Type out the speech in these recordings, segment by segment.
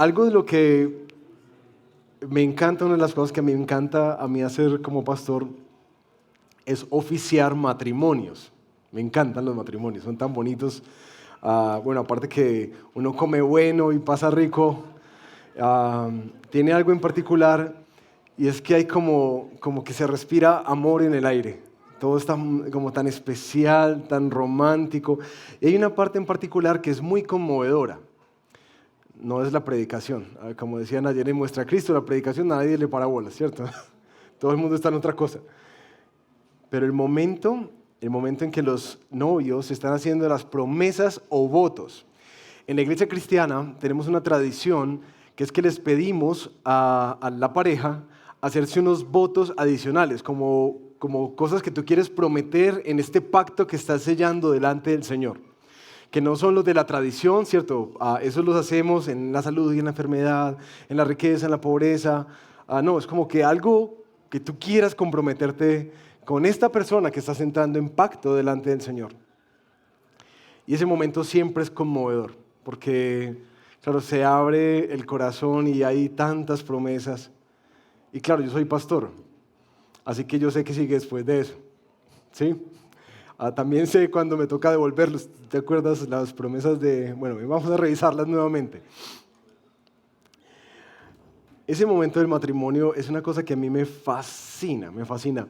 Algo de lo que me encanta, una de las cosas que a mí me encanta a mí hacer como pastor es oficiar matrimonios. Me encantan los matrimonios, son tan bonitos. Bueno, aparte que uno come bueno y pasa rico, tiene algo en particular y es que hay como que se respira amor en el aire. Todo está como tan especial, tan romántico. Y hay una parte en particular que es muy conmovedora. No es la predicación. Como decían ayer en Muestra Cristo, la predicación a nadie le para bolas, ¿cierto? Todo el mundo está en otra cosa. Pero el momento en que los novios están haciendo las promesas o votos. En la iglesia cristiana tenemos una tradición que es que les pedimos a la pareja hacerse unos votos adicionales, como cosas que tú quieres prometer en este pacto que estás sellando delante del Señor. Que no son los de la tradición, ¿cierto? Esos los hacemos en la salud y en la enfermedad, en la riqueza, en la pobreza. No, es como que algo que tú quieras comprometerte con esta persona que estás entrando en pacto delante del Señor. Y ese momento siempre es conmovedor, porque, claro, se abre el corazón y hay tantas promesas. Y claro, yo soy pastor, así que yo sé que sigue después de eso, ¿sí? También sé cuando me toca devolverlos. ¿Te acuerdas las promesas de...? Bueno, vamos a revisarlas nuevamente. Ese momento del matrimonio es una cosa que a mí me fascina, me fascina.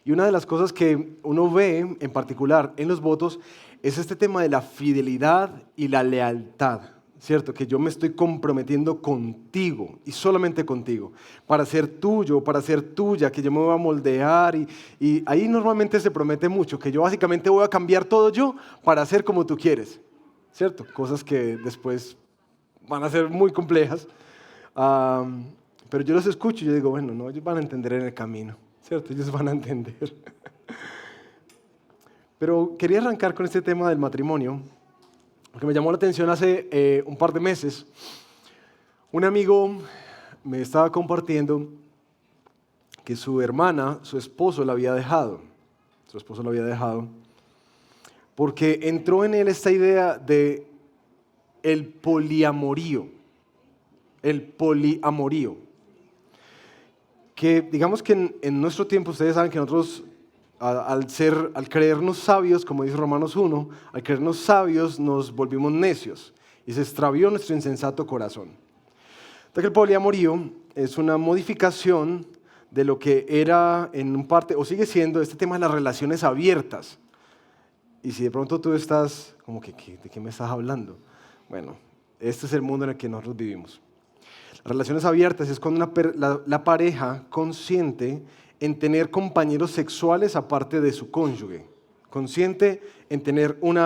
Y una de las cosas que uno ve en particular en los votos es este tema de la fidelidad y la lealtad, ¿cierto? Que yo me estoy comprometiendo contigo y solamente contigo, para ser tuyo, para ser tuya, que yo me voy a moldear y ahí normalmente se promete mucho, que yo básicamente voy a cambiar todo yo para ser como tú quieres, ¿cierto? Cosas que después van a ser muy complejas, pero yo los escucho y yo digo, bueno, no, ellos van a entender en el camino, ¿cierto? Ellos van a entender. Pero quería arrancar con este tema del matrimonio, porque me llamó la atención hace un par de meses. Un amigo me estaba compartiendo que su hermana, su esposo la había dejado. Su esposo la había dejado porque entró en él esta idea de el poliamorío. El poliamorío. Que digamos que en nuestro tiempo, ustedes saben que nosotros al creernos sabios, como dice Romanos 1, al creernos sabios nos volvimos necios y se extravió nuestro insensato corazón. Entonces el poliamorío es una modificación de lo que era en un parte, o sigue siendo, este tema de las relaciones abiertas. Y si de pronto tú estás como que, ¿de qué me estás hablando? Bueno, este es el mundo en el que nosotros vivimos. Las relaciones abiertas es cuando la pareja consiente en tener compañeros sexuales aparte de su cónyuge, consciente en tener un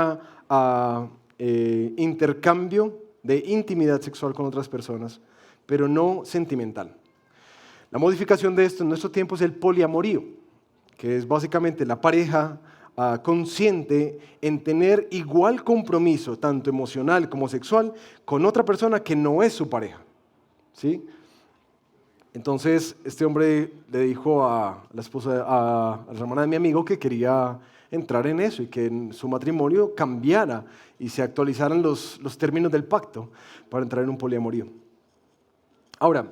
intercambio de intimidad sexual con otras personas, pero no sentimental. La modificación de esto en nuestro tiempo es el poliamorío, que es básicamente la pareja consciente en tener igual compromiso, tanto emocional como sexual, con otra persona que no es su pareja. ¿Sí? Entonces, este hombre le dijo a la esposa, a la hermana de mi amigo que quería entrar en eso y que en su matrimonio cambiara y se actualizaran los términos del pacto para entrar en un poliamorío. Ahora,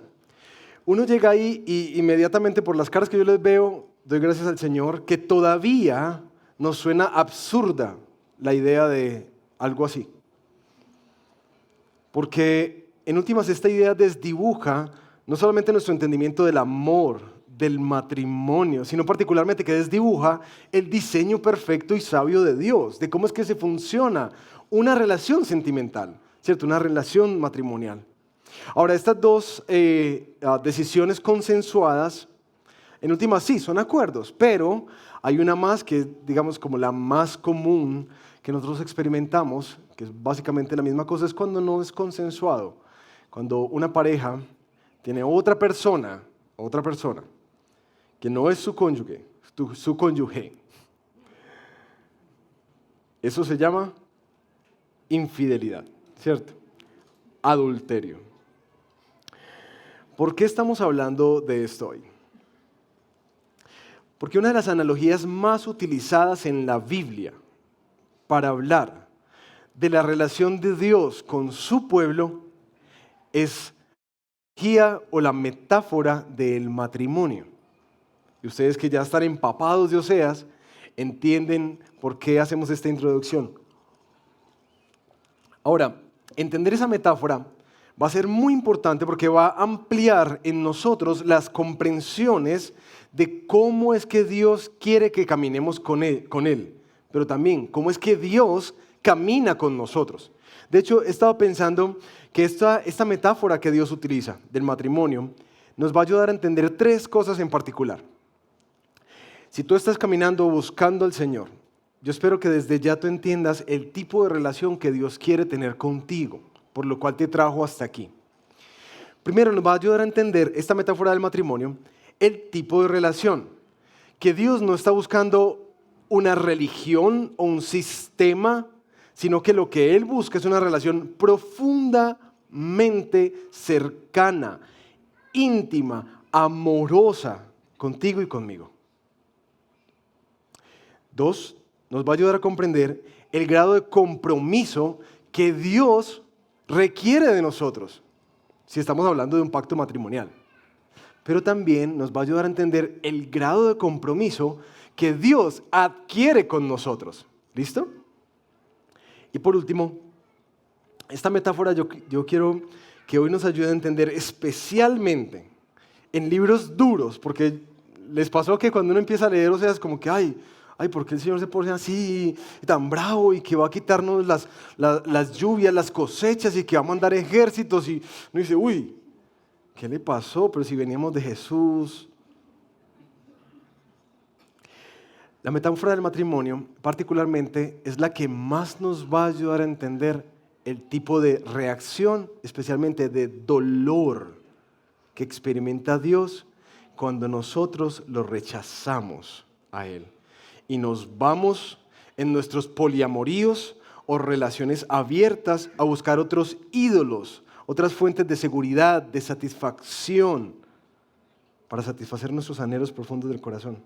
uno llega ahí y inmediatamente por las caras que yo les veo, doy gracias al Señor, que todavía nos suena absurda la idea de algo así. Porque en últimas esta idea desdibuja no solamente nuestro entendimiento del amor, del matrimonio, sino particularmente que desdibuja el diseño perfecto y sabio de Dios, de cómo es que se funciona una relación sentimental, ¿cierto? Una relación matrimonial. Ahora, estas dos decisiones consensuadas, en últimas sí, son acuerdos, pero hay una más que es, digamos, como la más común que nosotros experimentamos, que es básicamente la misma cosa, es cuando no es consensuado. Cuando una pareja tiene otra persona, que no es su cónyuge, su cónyuge. Eso se llama infidelidad, ¿cierto? Adulterio. ¿Por qué estamos hablando de esto hoy? Porque una de las analogías más utilizadas en la Biblia para hablar de la relación de Dios con su pueblo es o la metáfora del matrimonio. Y ustedes que ya están empapados de Oseas, entienden por qué hacemos esta introducción. Ahora, entender esa metáfora va a ser muy importante porque va a ampliar en nosotros las comprensiones de cómo es que Dios quiere que caminemos con Él, pero también cómo es que Dios camina con nosotros. De hecho, he estado pensando que esta metáfora que Dios utiliza del matrimonio nos va a ayudar a entender tres cosas en particular. Si tú estás caminando buscando al Señor, yo espero que desde ya tú entiendas el tipo de relación que Dios quiere tener contigo, por lo cual te trajo hasta aquí. Primero nos va a ayudar a entender esta metáfora del matrimonio, el tipo de relación, que Dios no está buscando una religión o un sistema, sino que lo que Él busca es una relación profundamente cercana, íntima, amorosa contigo y conmigo. 2, nos va a ayudar a comprender el grado de compromiso que Dios requiere de nosotros, si estamos hablando de un pacto matrimonial. Pero también nos va a ayudar a entender el grado de compromiso que Dios adquiere con nosotros. ¿Listo? Y por último, esta metáfora yo quiero que hoy nos ayude a entender especialmente en libros duros, porque les pasó que cuando uno empieza a leer, o sea, es como que, ay, ¿por qué el Señor se pone así y tan bravo y que va a quitarnos las lluvias, las cosechas y que va a mandar ejércitos? Y uno dice, uy, ¿qué le pasó? Pero si veníamos de Jesús. La metáfora del matrimonio, particularmente, es la que más nos va a ayudar a entender el tipo de reacción, especialmente de dolor, que experimenta Dios cuando nosotros lo rechazamos a Él. Y nos vamos en nuestros poliamoríos o relaciones abiertas a buscar otros ídolos, otras fuentes de seguridad, de satisfacción, para satisfacer nuestros anhelos profundos del corazón.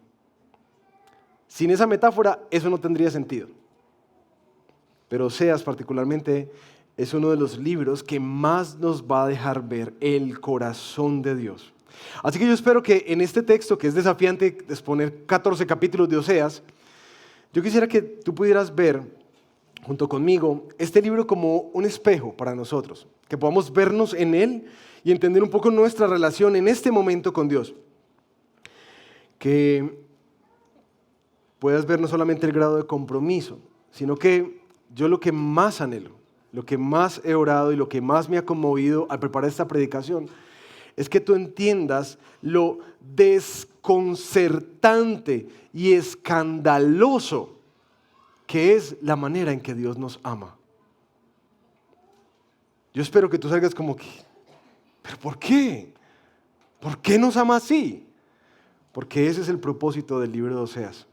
Sin esa metáfora, eso no tendría sentido. Pero Oseas particularmente es uno de los libros que más nos va a dejar ver el corazón de Dios. Así que yo espero que en este texto, que es desafiante exponer 14 capítulos de Oseas, yo quisiera que tú pudieras ver, junto conmigo, este libro como un espejo para nosotros, que podamos vernos en él y entender un poco nuestra relación en este momento con Dios. Que puedas ver no solamente el grado de compromiso, sino que yo lo que más anhelo, lo que más he orado y lo que más me ha conmovido al preparar esta predicación, es que tú entiendas lo desconcertante y escandaloso que es la manera en que Dios nos ama. Yo espero que tú salgas como que, ¿pero por qué? ¿Por qué nos ama así? Porque ese es el propósito del libro de Oseas.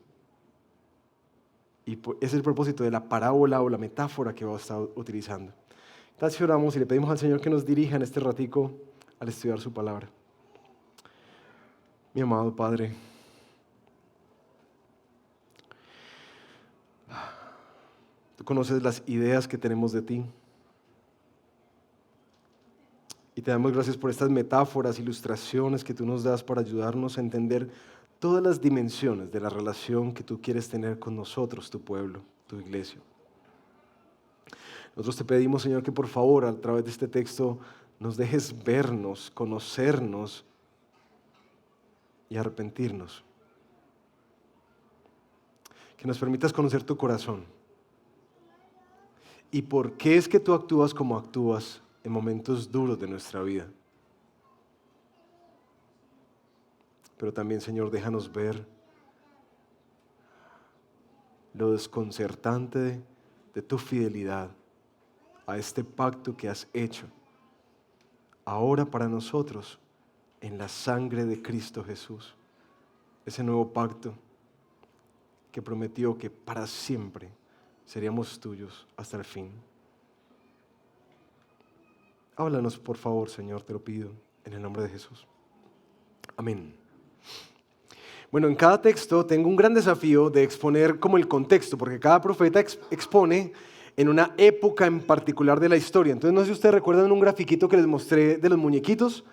Y ese es el propósito de la parábola o la metáfora que vamos a estar utilizando. Entonces oramos y le pedimos al Señor que nos dirija en este ratico al estudiar su palabra. Mi amado Padre, tú conoces las ideas que tenemos de ti. Y te damos gracias por estas metáforas, ilustraciones que tú nos das para ayudarnos a entender todas las dimensiones de la relación que tú quieres tener con nosotros, tu pueblo, tu iglesia. Nosotros te pedimos, Señor, que por favor, a través de este texto, nos dejes vernos, conocernos y arrepentirnos. Que nos permitas conocer tu corazón. ¿Y por qué es que tú actúas como actúas en momentos duros de nuestra vida? Pero también, Señor, déjanos ver lo desconcertante de tu fidelidad a este pacto que has hecho ahora para nosotros en la sangre de Cristo Jesús. Ese nuevo pacto que prometió que para siempre seríamos tuyos hasta el fin. Háblanos, por favor, Señor, te lo pido, en el nombre de Jesús. Amén. Bueno, en cada texto tengo un gran desafío de exponer como el contexto, porque cada profeta expone en una época en particular de la historia. Entonces, no sé si ustedes recuerdan un grafiquito que les mostré de los muñequitos.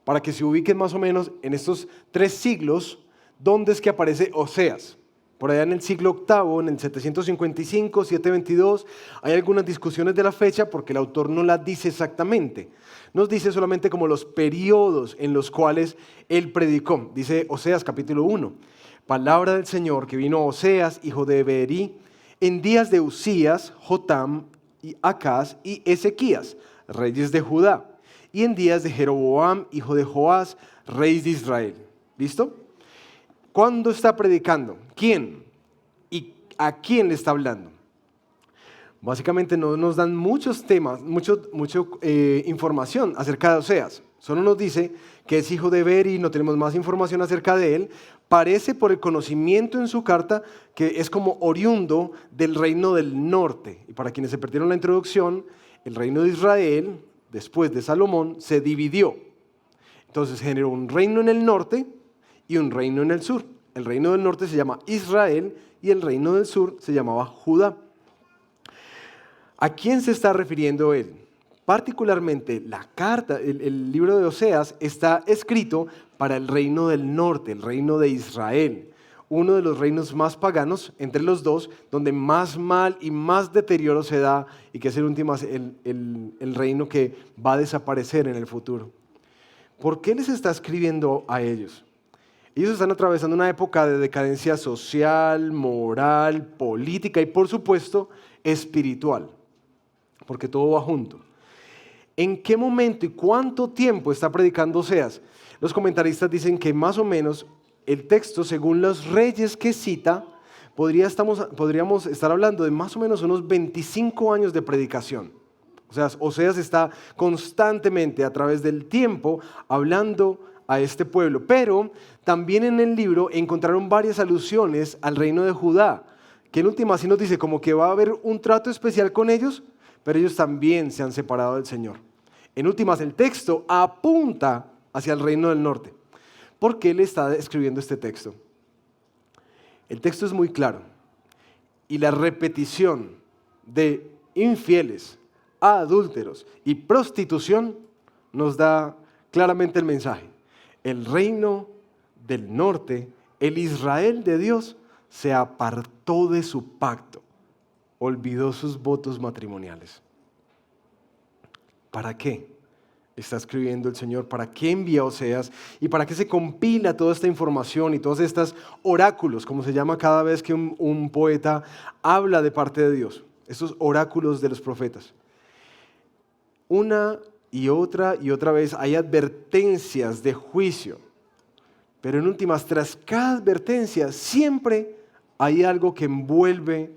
para que se ubiquen más o menos en estos 3 siglos, ¿dónde es que aparece Oseas? Por allá en el siglo VIII, en el 755, 722, hay algunas discusiones de la fecha porque el autor no la dice exactamente. Nos dice solamente como los periodos en los cuales él predicó. Dice Oseas capítulo 1, palabra del Señor que vino a Oseas, hijo de Beeri, en días de Usías, Jotam, y Acaz y Ezequías, reyes de Judá, y en días de Jeroboam, hijo de Joás, rey de Israel. ¿Listo? ¿Cuándo está predicando? ¿Quién? ¿Y a quién le está hablando? Básicamente no nos dan muchos temas, mucha información acerca de Oseas. Solo nos dice que es hijo de Beeri, no tenemos más información acerca de él. Parece por el conocimiento en su carta que es como oriundo del reino del norte. Y para quienes se perdieron la introducción, el reino de Israel, después de Salomón, se dividió. Entonces generó un reino en el norte y un reino en el sur. El reino del norte se llama Israel y el reino del sur se llamaba Judá. ¿A quién se está refiriendo él? Particularmente la carta, el libro de Oseas está escrito para el reino del norte, el reino de Israel, uno de los reinos más paganos entre los dos, donde más mal y más deterioro se da y que es el reino que va a desaparecer en el futuro. ¿Por qué les está escribiendo a ellos? Ellos están atravesando una época de decadencia social, moral, política y por supuesto espiritual, porque todo va junto. ¿En qué momento y cuánto tiempo está predicando Oseas? Los comentaristas dicen que más o menos el texto, según los reyes que cita, podríamos estar hablando de más o menos unos 25 años de predicación. O sea, Oseas está constantemente a través del tiempo hablando a este pueblo. Pero también en el libro encontraron varias alusiones al reino de Judá, que en última sí nos dice como que va a haber un trato especial con ellos, pero ellos también se han separado del Señor. En últimas, el texto apunta hacia el reino del norte. ¿Por qué le está escribiendo este texto? El texto es muy claro. Y la repetición de infieles, adúlteros y prostitución nos da claramente el mensaje. El reino del norte, el Israel de Dios, se apartó de su pacto. Olvidó sus votos matrimoniales. ¿Para qué está escribiendo el Señor? ¿Para qué envía Oseas? ¿Y para qué se compila toda esta información y todos estos oráculos, como se llama cada vez que un poeta habla de parte de Dios? Estos oráculos de los profetas. Una y otra vez hay advertencias de juicio, pero en últimas, tras cada advertencia, siempre hay algo que envuelve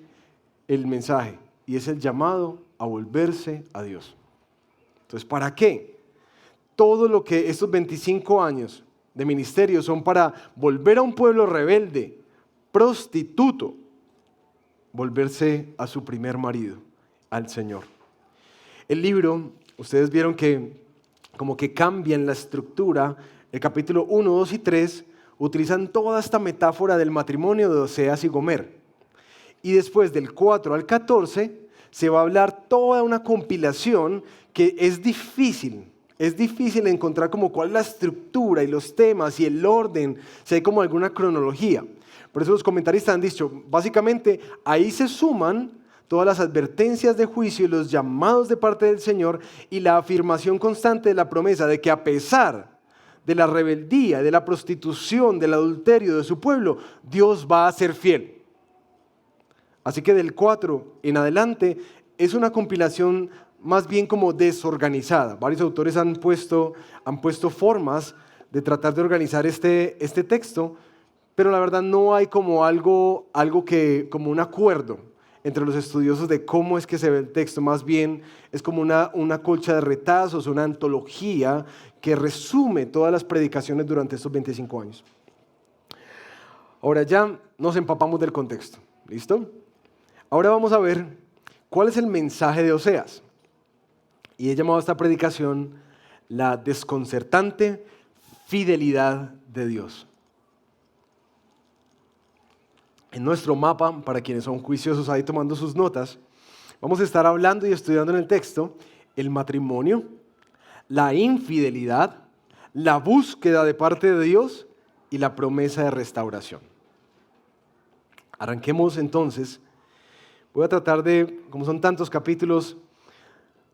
el mensaje, y es el llamado a volverse a Dios. Entonces, ¿para qué? Todo lo que estos 25 años de ministerio son para volver a un pueblo rebelde, prostituto, volverse a su primer marido, al Señor. El libro, ustedes vieron que como que cambian la estructura. El capítulo 1, 2 y 3 utilizan toda esta metáfora del matrimonio de Oseas y Gomer. Y después del 4 al 14 se va a hablar toda una compilación que es difícil encontrar como cuál es la estructura y los temas y el orden, si hay como alguna cronología. Por eso los comentaristas han dicho, básicamente ahí se suman todas las advertencias de juicio y los llamados de parte del Señor y la afirmación constante de la promesa de que a pesar de la rebeldía, de la prostitución, del adulterio de su pueblo, Dios va a ser fiel. Así que del 4 en adelante es una compilación más bien como desorganizada. Varios autores han puesto formas de tratar de organizar este texto, pero la verdad no hay como algo como un acuerdo entre los estudiosos de cómo es que se ve el texto. Más bien es como una colcha de retazos, una antología que resume todas las predicaciones durante estos 25 años. Ahora ya nos empapamos del contexto. ¿Listo? Ahora vamos a ver cuál es el mensaje de Oseas. Y he llamado a esta predicación la desconcertante fidelidad de Dios. En nuestro mapa, para quienes son juiciosos ahí tomando sus notas, vamos a estar hablando y estudiando en el texto el matrimonio, la infidelidad, la búsqueda de parte de Dios y la promesa de restauración. Arranquemos entonces. Voy a tratar de, como son tantos capítulos,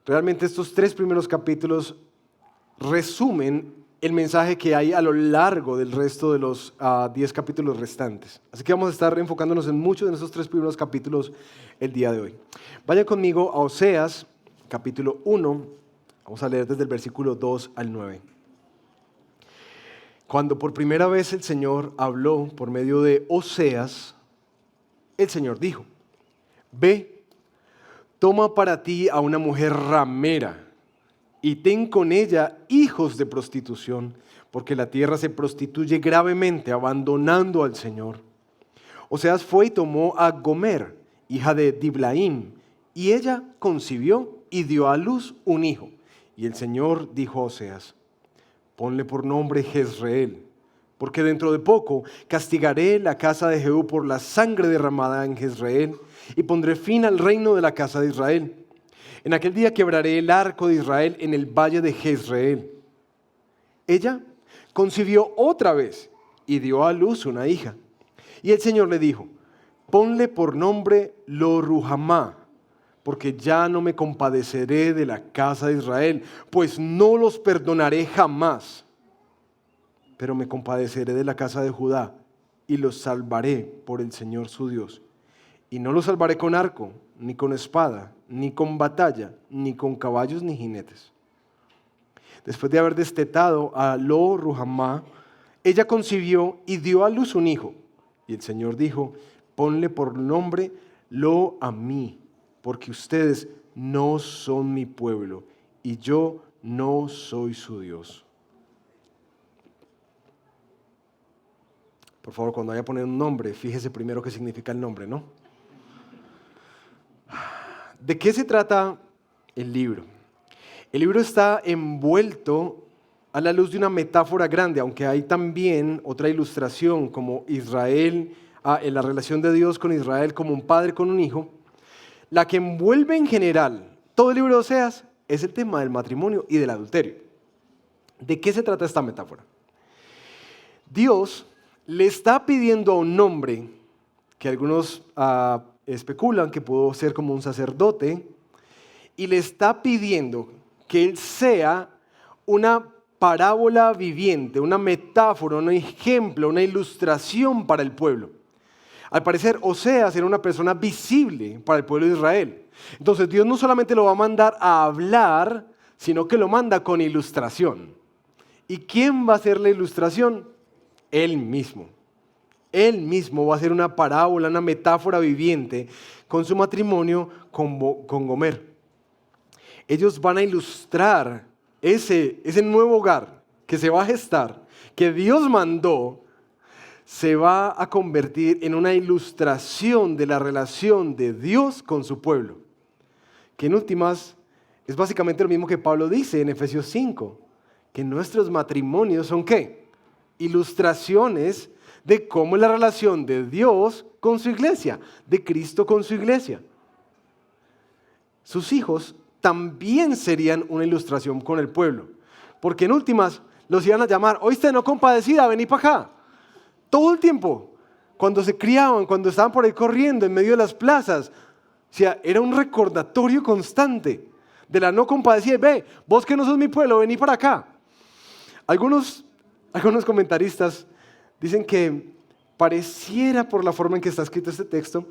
realmente estos 3 primeros capítulos resumen el mensaje que hay a lo largo del resto de los 10 capítulos restantes. Así que vamos a estar enfocándonos en muchos de esos 3 primeros capítulos el día de hoy. Vayan conmigo a Oseas, capítulo 1. Vamos a leer desde el versículo 2 al 9. Cuando por primera vez el Señor habló por medio de Oseas, el Señor dijo: Ve, toma para ti a una mujer ramera y ten con ella hijos de prostitución, porque la tierra se prostituye gravemente, abandonando al Señor. Oseas fue y tomó a Gomer, hija de Diblaim, y ella concibió y dio a luz un hijo. Y el Señor dijo a Oseas: Ponle por nombre Jezreel, porque dentro de poco castigaré la casa de Jehú por la sangre derramada en Jezreel, y pondré fin al reino de la casa de Israel. En aquel día quebraré el arco de Israel en el valle de Jezreel. Ella concibió otra vez y dio a luz una hija. Y el Señor le dijo: Ponle por nombre Lo-Ruhamá, porque ya no me compadeceré de la casa de Israel, pues no los perdonaré jamás. Pero me compadeceré de la casa de Judá y los salvaré por el Señor su Dios. Y no los salvaré con arco, ni con espada, ni con batalla, ni con caballos ni jinetes. Después de haber destetado a Lo-Ruhamá, ella concibió y dio a luz un hijo. Y el Señor dijo: Ponle por nombre Lo-Amí, porque ustedes no son mi pueblo, y yo no soy su Dios. Por favor, cuando vaya a poner un nombre, fíjese primero qué significa el nombre, ¿no? ¿De qué se trata el libro? El libro está envuelto a la luz de una metáfora grande, aunque hay también otra ilustración como Israel, en la relación de Dios con Israel como un padre con un hijo. La que envuelve en general todo el libro de Oseas es el tema del matrimonio y del adulterio. ¿De qué se trata esta metáfora? Dios le está pidiendo a un hombre, que algunos especulan que pudo ser como un sacerdote, y le está pidiendo que él sea una parábola viviente, una metáfora, un ejemplo, una ilustración para el pueblo. Al parecer, Oseas era una persona visible para el pueblo de Israel. Entonces Dios no solamente lo va a mandar a hablar, sino que lo manda con ilustración. ¿Y quién va a hacer la ilustración? Él mismo. Él mismo va a hacer una parábola, una metáfora viviente con su matrimonio con Gomer. Ellos van a ilustrar ese nuevo hogar que se va a gestar, que Dios mandó, se va a convertir en una ilustración de la relación de Dios con su pueblo. Que en últimas es básicamente lo mismo que Pablo dice en Efesios 5, que nuestros matrimonios son ¿qué? Ilustraciones de cómo es la relación de Dios con su iglesia, de Cristo con su iglesia. Sus hijos también serían una ilustración con el pueblo, porque en últimas los iban a llamar: oíste, no compadecida, vení para acá. Todo el tiempo, cuando se criaban, cuando estaban por ahí corriendo en medio de las plazas, o sea, era un recordatorio constante de la no compadecida. Ve, vos que no sos mi pueblo, vení para acá. Algunos comentaristas dicen que pareciera, por la forma en que está escrito este texto,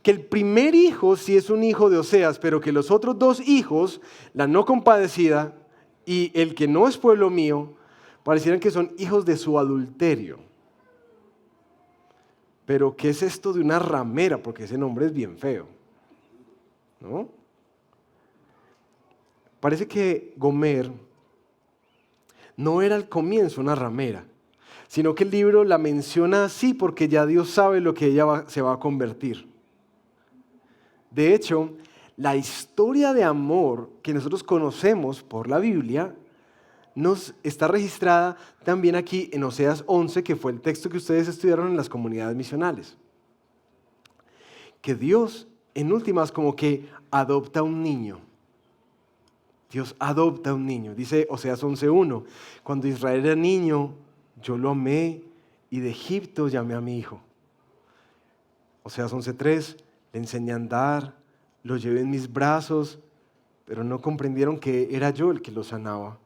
que el primer hijo sí es un hijo de Oseas, pero que los otros 2 hijos, la no compadecida y el que no es pueblo mío, parecieran que son hijos de su adulterio. Pero ¿qué es esto de una ramera? Porque ese nombre es bien feo, ¿no? Parece que Gomer no era al comienzo una ramera, sino que el libro la menciona así porque ya Dios sabe lo que ella se va a convertir. De hecho, la historia de amor que nosotros conocemos por la Biblia nos está registrada también aquí en Oseas 11, que fue el texto que ustedes estudiaron en las comunidades misionales. Que Dios, en últimas, como que adopta un niño. Dios adopta a un niño. Dice Oseas 11:1, cuando Israel era niño, yo lo amé y de Egipto llamé a mi hijo. Oseas 11:3, le enseñé a andar, lo llevé en mis brazos, pero no comprendieron que era yo el que lo sanaba.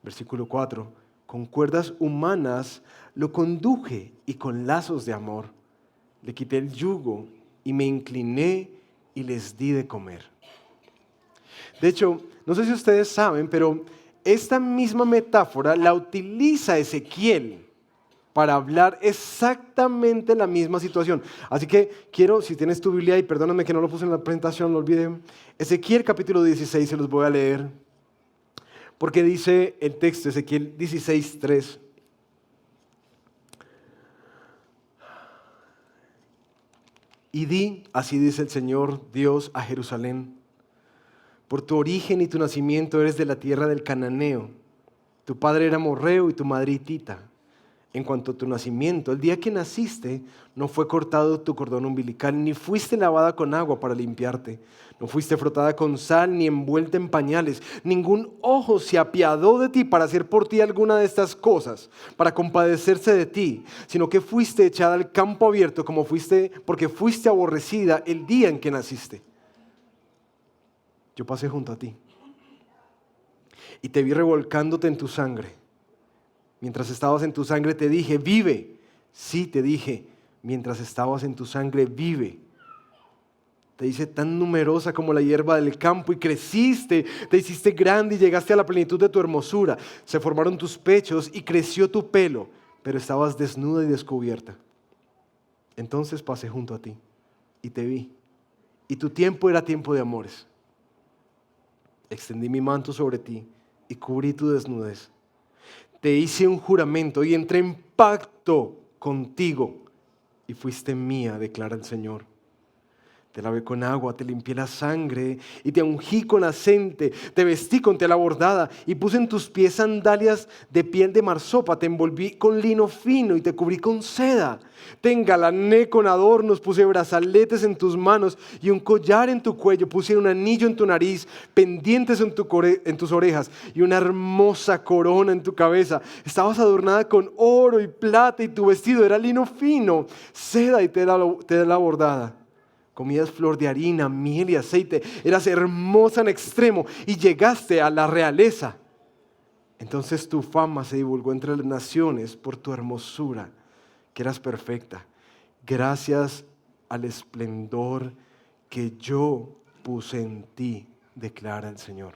Versículo 4, con cuerdas humanas lo conduje y con lazos de amor. Le quité el yugo y me incliné y les di de comer. De hecho, no sé si ustedes saben, pero esta misma metáfora la utiliza Ezequiel para hablar exactamente la misma situación. Así que quiero, si tienes tu Biblia, y perdóname que no lo puse en la presentación, no olvidé, Ezequiel capítulo 16, se los voy a leer, porque dice el texto, Ezequiel 16:3. Y di, así dice el Señor Dios a Jerusalén, por tu origen y tu nacimiento eres de la tierra del cananeo, tu padre era amorreo y tu madre hitita. En cuanto a tu nacimiento, el día que naciste, no fue cortado tu cordón umbilical, ni fuiste lavada con agua para limpiarte, no fuiste frotada con sal, ni envuelta en pañales. Ningún ojo se apiadó de ti para hacer por ti alguna de estas cosas, para compadecerse de ti, sino que fuiste echada al campo abierto porque fuiste aborrecida el día en que naciste. Yo pasé junto a ti y te vi revolcándote en tu sangre. Mientras estabas en tu sangre te dije, vive. Sí, te dije, mientras estabas en tu sangre, vive. Te hice tan numerosa como la hierba del campo y creciste, te hiciste grande y llegaste a la plenitud de tu hermosura. Se formaron tus pechos y creció tu pelo, pero estabas desnuda y descubierta. Entonces pasé junto a ti y te vi, y tu tiempo era tiempo de amores. Extendí mi manto sobre ti y cubrí tu desnudez. Te hice un juramento y entré en pacto contigo y fuiste mía, declara el Señor. Te lavé con agua, te limpié la sangre y te ungí con aceite, te vestí con tela bordada y puse en tus pies sandalias de piel de marsopa, te envolví con lino fino y te cubrí con seda. Te engalané con adornos, puse brazaletes en tus manos y un collar en tu cuello, puse un anillo en tu nariz, pendientes en tus orejas y una hermosa corona en tu cabeza. Estabas adornada con oro y plata y tu vestido era lino fino, seda y tela bordada. Comías flor de harina, miel y aceite. Eras hermosa en extremo y llegaste a la realeza. Entonces tu fama se divulgó entre las naciones por tu hermosura, que eras perfecta, gracias al esplendor que yo puse en ti, declara el Señor.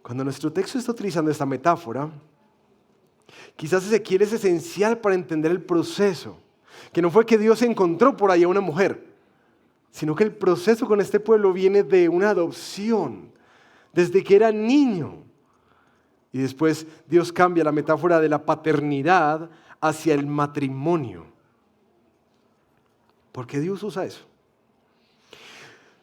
Cuando nuestro texto está utilizando esta metáfora, quizás Ezequiel es esencial para entender el proceso. Que no fue que Dios encontró por ahí a una mujer, sino que el proceso con este pueblo viene de una adopción, desde que era niño. Y después Dios cambia la metáfora de la paternidad hacia el matrimonio. ¿Por qué Dios usa eso?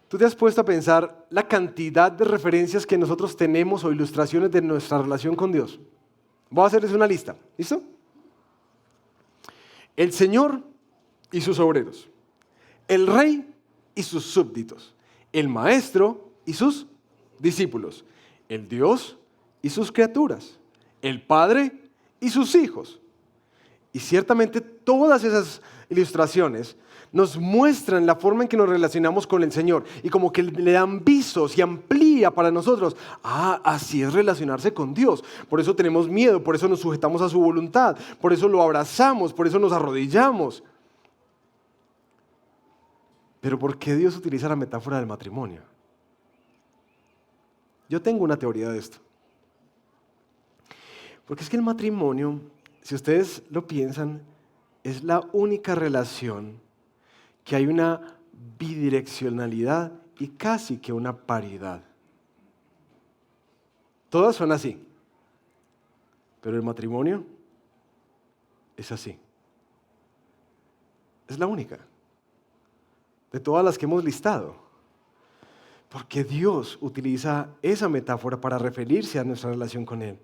¿Tú te has puesto a pensar la cantidad de referencias que nosotros tenemos o ilustraciones de nuestra relación con Dios? Voy a hacerles una lista, ¿listo? El Señor y sus obreros, el rey y sus súbditos, el maestro y sus discípulos, el Dios y sus criaturas, el Padre y sus hijos. Y ciertamente todas esas ilustraciones nos muestran la forma en que nos relacionamos con el Señor y como que le dan visos y amplía para nosotros. Así es relacionarse con Dios. Por eso tenemos miedo, por eso nos sujetamos a su voluntad, por eso lo abrazamos, por eso nos arrodillamos. Pero ¿por qué Dios utiliza la metáfora del matrimonio? Yo tengo una teoría de esto. Porque es que el matrimonio, si ustedes lo piensan, es la única relación que hay una bidireccionalidad y casi que una paridad. Todas son así, pero el matrimonio es así. Es la única de todas las que hemos listado. Porque Dios utiliza esa metáfora para referirse a nuestra relación con Él.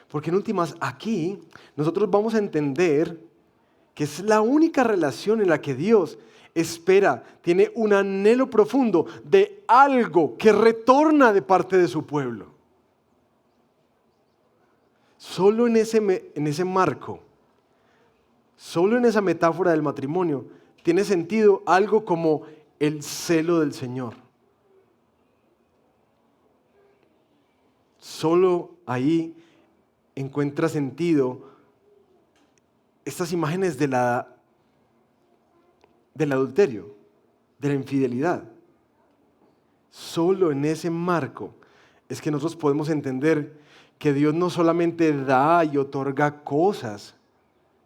Porque en últimas, aquí nosotros vamos a entender que es la única relación en la que Dios espera, tiene un anhelo profundo de algo que retorna de parte de su pueblo. Solo en ese marco, solo en esa metáfora del matrimonio, tiene sentido algo como el celo del Señor. Solo ahí encuentra sentido estas imágenes del adulterio, de la infidelidad. Solo en ese marco es que nosotros podemos entender que Dios no solamente da y otorga cosas,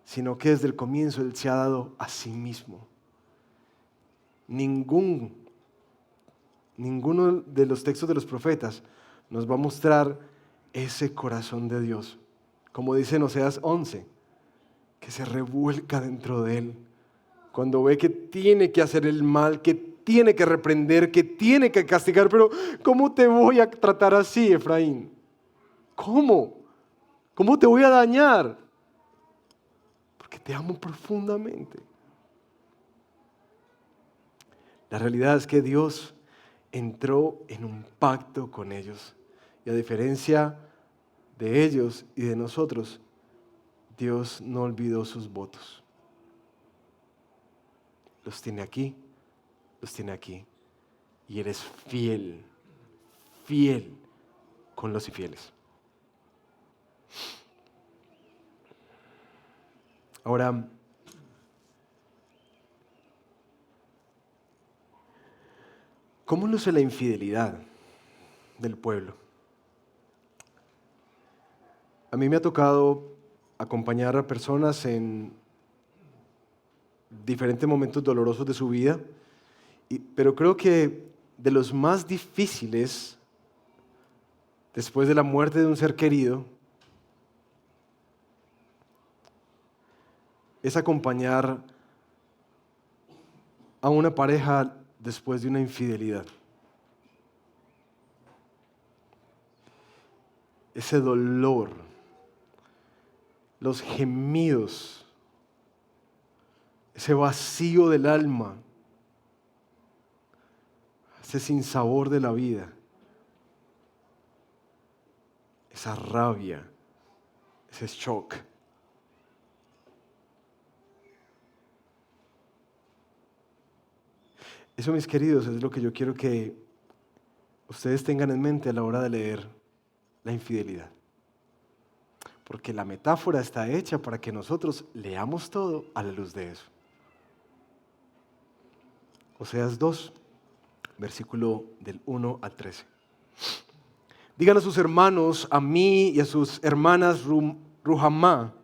sino que desde el comienzo Él se ha dado a sí mismo. Ninguno de los textos de los profetas nos va a mostrar ese corazón de Dios. Como dice en Oseas 11, que se revuelca dentro de Él. Cuando ve que tiene que hacer el mal, que tiene que reprender, que tiene que castigar. Pero ¿cómo te voy a tratar así, Efraín? ¿Cómo? ¿Cómo te voy a dañar? Porque te amo profundamente. La realidad es que Dios entró en un pacto con ellos. Y a diferencia de ellos y de nosotros, Dios no olvidó sus votos. Los tiene aquí, los tiene aquí. Y Él es fiel, fiel con los infieles. Ahora, ¿cómo luce la infidelidad del pueblo? A mí me ha tocado acompañar a personas en diferentes momentos dolorosos de su vida, pero creo que de los más difíciles, después de la muerte de un ser querido, es acompañar a una pareja después de una infidelidad. Ese dolor, los gemidos, ese vacío del alma, ese sinsabor de la vida, esa rabia, ese shock. Eso, mis queridos, es lo que yo quiero que ustedes tengan en mente a la hora de leer la infidelidad. Porque la metáfora está hecha para que nosotros leamos todo a la luz de eso. Oseas 2, versículo del 1 al 13. Digan a sus hermanos, a mí y a sus hermanas Ruhamá,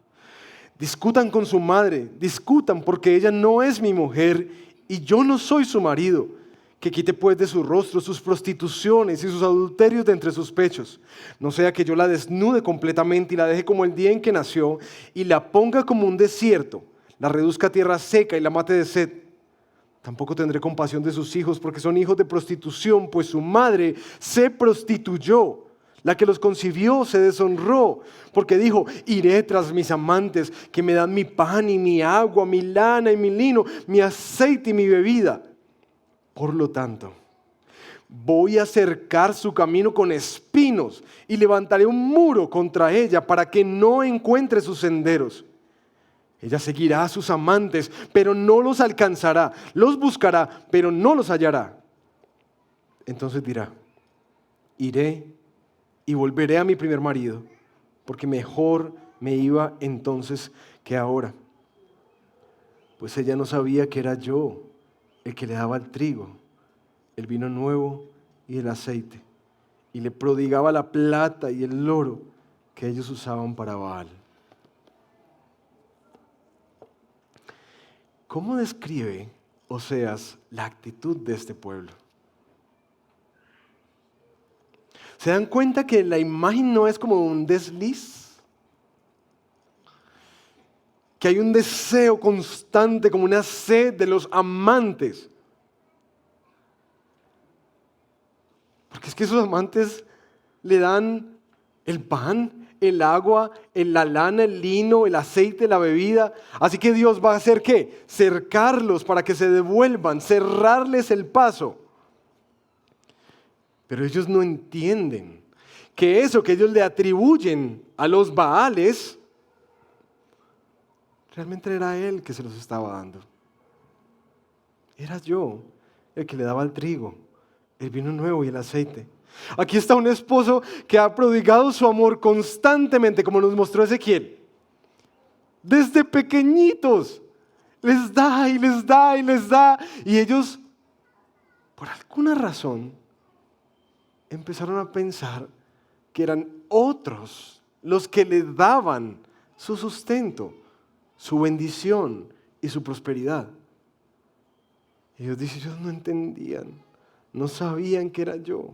discutan con su madre, discutan porque ella no es mi mujer y yo no soy su marido. Que quite pues de su rostro sus prostituciones y sus adulterios de entre sus pechos. No sea que yo la desnude completamente y la deje como el día en que nació y la ponga como un desierto, la reduzca a tierra seca y la mate de sed. Tampoco tendré compasión de sus hijos porque son hijos de prostitución, pues su madre se prostituyó. La que los concibió se deshonró, porque dijo, iré tras mis amantes que me dan mi pan y mi agua, mi lana y mi lino, mi aceite y mi bebida. Por lo tanto, voy a cercar su camino con espinos y levantaré un muro contra ella para que no encuentre sus senderos. Ella seguirá a sus amantes, pero no los alcanzará. Los buscará, pero no los hallará. Entonces dirá, iré y volveré a mi primer marido, porque mejor me iba entonces que ahora. Pues ella no sabía que era yo el que le daba el trigo, el vino nuevo y el aceite, y le prodigaba la plata y el oro que ellos usaban para Baal. ¿Cómo describe Oseas la actitud de este pueblo? ¿Se dan cuenta que la imagen no es como un desliz? Que hay un deseo constante, como una sed de los amantes. Porque es que esos amantes le dan el pan, el agua, la lana, el lino, el aceite, la bebida. Así que Dios va a hacer ¿qué? Cercarlos para que se devuelvan, cerrarles el paso. Pero ellos no entienden que eso que ellos le atribuyen a los Baales, realmente era Él que se los estaba dando. Era yo el que le daba el trigo, el vino nuevo y el aceite. Aquí está un esposo que ha prodigado su amor constantemente, como nos mostró Ezequiel. Desde pequeñitos, les da y les da y les da. Y ellos, por alguna razón, empezaron a pensar que eran otros los que les daban su sustento, su bendición y su prosperidad. Ellos dicen, ellos no entendían, no sabían que era yo.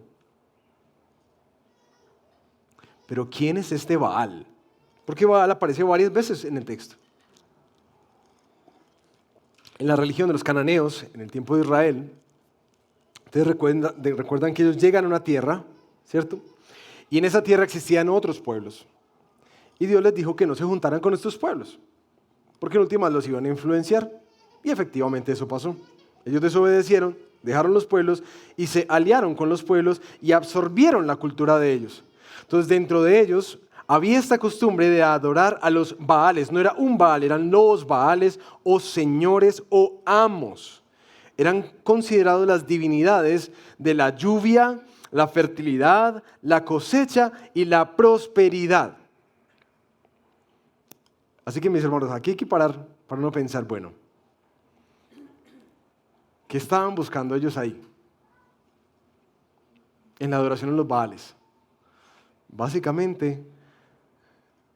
Pero ¿quién es este Baal? Porque Baal aparece varias veces en el texto. En la religión de los cananeos, en el tiempo de Israel, ustedes recuerdan que ellos llegan a una tierra, ¿cierto? Y en esa tierra existían otros pueblos. Y Dios les dijo que no se juntaran con estos pueblos, porque en últimas los iban a influenciar. Y efectivamente eso pasó. Ellos desobedecieron, dejaron los pueblos y se aliaron con los pueblos y absorbieron la cultura de ellos. Entonces dentro de ellos había esta costumbre de adorar a los Baales. No era un Baal, eran los Baales o señores o amos. Eran considerados las divinidades de la lluvia, la fertilidad, la cosecha y la prosperidad. Así que mis hermanos, aquí hay que parar para no pensar, bueno, ¿qué estaban buscando ellos ahí? En la adoración a los Baales. Básicamente,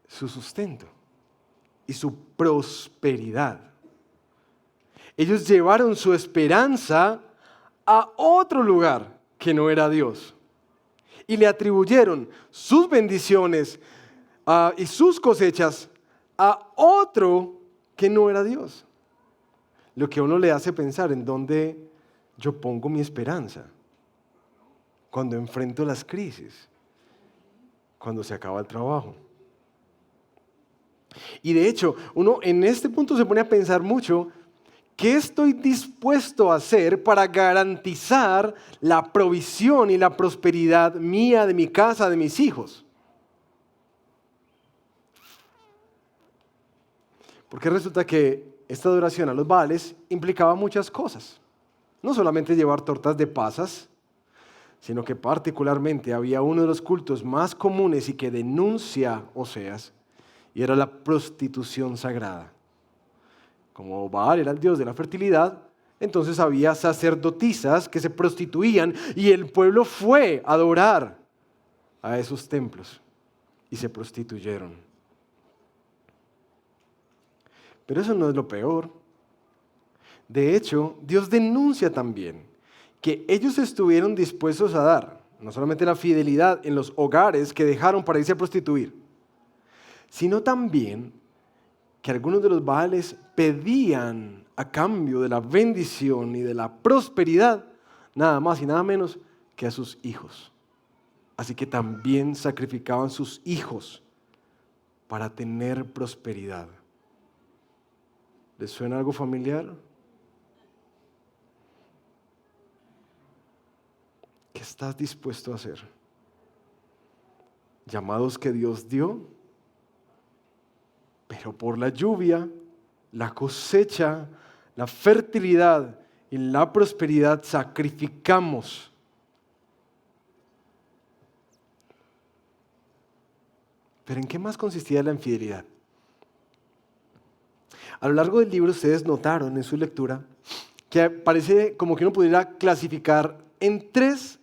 su sustento y su prosperidad. Ellos llevaron su esperanza a otro lugar que no era Dios. Y le atribuyeron sus bendiciones y sus cosechas a otro que no era Dios. Lo que a uno le hace pensar en dónde yo pongo mi esperanza cuando enfrento las crisis, cuando se acaba el trabajo. Y de hecho, uno en este punto se pone a pensar mucho, ¿qué estoy dispuesto a hacer para garantizar la provisión y la prosperidad mía, de mi casa, de mis hijos? Porque resulta que esta adoración a los Baales implicaba muchas cosas. No solamente llevar tortas de pasas, sino que particularmente había uno de los cultos más comunes y que denuncia Oseas, y era la prostitución sagrada. Como Baal era el dios de la fertilidad, entonces había sacerdotisas que se prostituían y el pueblo fue a adorar a esos templos y se prostituyeron. Pero eso no es lo peor. De hecho, Dios denuncia también que ellos estuvieron dispuestos a dar, no solamente la fidelidad en los hogares que dejaron para irse a prostituir, sino también que algunos de los Baales pedían a cambio de la bendición y de la prosperidad, nada más y nada menos que a sus hijos. Así que también sacrificaban sus hijos para tener prosperidad. ¿Les suena algo familiar? ¿Qué estás dispuesto a hacer? Llamados que Dios dio, pero por la lluvia, la cosecha, la fertilidad y la prosperidad sacrificamos. ¿Pero en qué más consistía la infidelidad? A lo largo del libro ustedes notaron en su lectura que parece como que uno pudiera clasificar en tres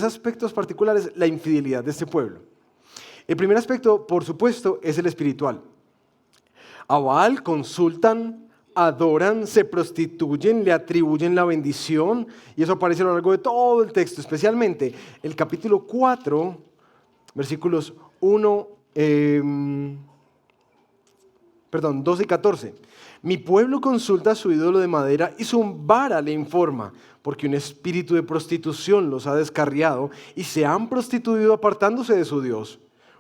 aspectos particulares la infidelidad de este pueblo. El primer aspecto, por supuesto, es el espiritual. A Baal consultan, adoran, se prostituyen, le atribuyen la bendición, y eso aparece a lo largo de todo el texto, especialmente el capítulo 4, versículos 12 y 14. Mi pueblo consulta a su ídolo de madera y su vara le informa, porque un espíritu de prostitución los ha descarriado y se han prostituido apartándose de su Dios.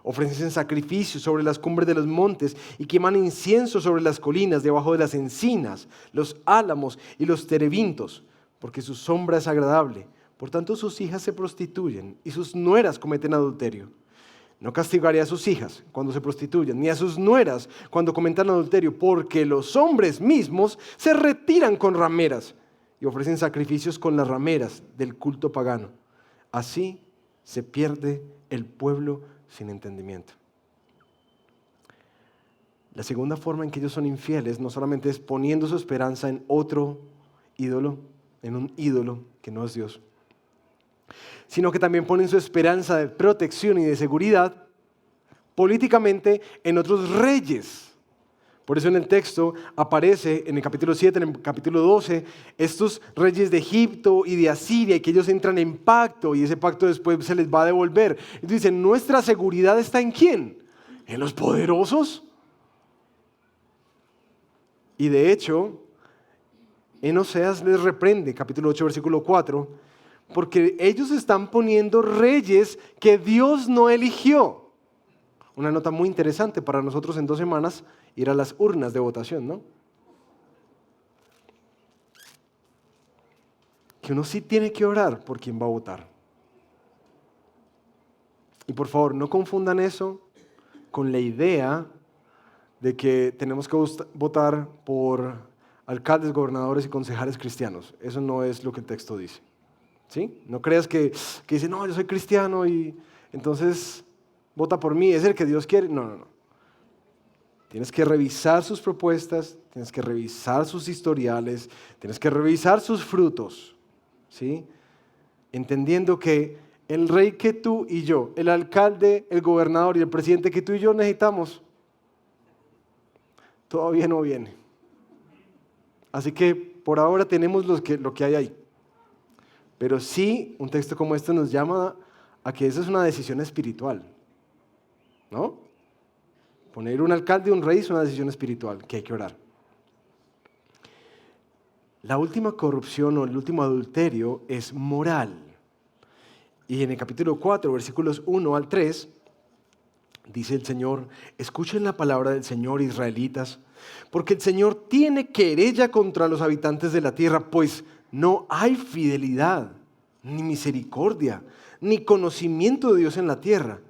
Ofrecen sacrificios sobre las cumbres de los montes y queman incienso sobre las colinas, debajo de las encinas, los álamos y los terebintos, porque su sombra es agradable. Por tanto, sus hijas se prostituyen y sus nueras cometen adulterio. No castigaré a sus hijas cuando se prostituyan, ni a sus nueras cuando cometan adulterio, porque los hombres mismos se retiran con rameras y ofrecen sacrificios con las rameras del culto pagano. Así se pierde el pueblo sin entendimiento. La segunda forma en que ellos son infieles no solamente es poniendo su esperanza en otro ídolo, en un ídolo que no es Dios, sino que también ponen su esperanza de protección y de seguridad políticamente en otros reyes. Por eso en el texto aparece en el capítulo 7, en el capítulo 12, estos reyes de Egipto y de Asiria, y que ellos entran en pacto y ese pacto después se les va a devolver. Entonces dicen, ¿nuestra seguridad está en quién? ¿En los poderosos? Y de hecho, en Oseas les reprende, capítulo 8, versículo 4, porque ellos están poniendo reyes que Dios no eligió. Una nota muy interesante para nosotros en 2 semanas, ir a las urnas de votación, ¿no? Que uno sí tiene que orar por quién va a votar. Y por favor, no confundan eso con la idea de que tenemos que votar por alcaldes, gobernadores y concejales cristianos. Eso no es lo que el texto dice. ¿Sí? No creas que dice, no, yo soy cristiano y entonces vota por mí, es el que Dios quiere. No. Tienes que revisar sus propuestas, tienes que revisar sus historiales, tienes que revisar sus frutos, ¿sí? Entendiendo que el rey que tú y yo, el alcalde, el gobernador y el presidente que tú y yo necesitamos, todavía no viene. Así que por ahora tenemos lo que hay ahí. Pero sí, un texto como este nos llama a que esa es una decisión espiritual, ¿no? Poner un alcalde, un rey es una decisión espiritual que hay que orar. La última corrupción o el último adulterio es moral. Y en el capítulo 4, versículos 1 al 3, dice el Señor, escuchen la palabra del Señor, israelitas, porque el Señor tiene querella contra los habitantes de la tierra, pues no hay fidelidad, ni misericordia, ni conocimiento de Dios en la tierra.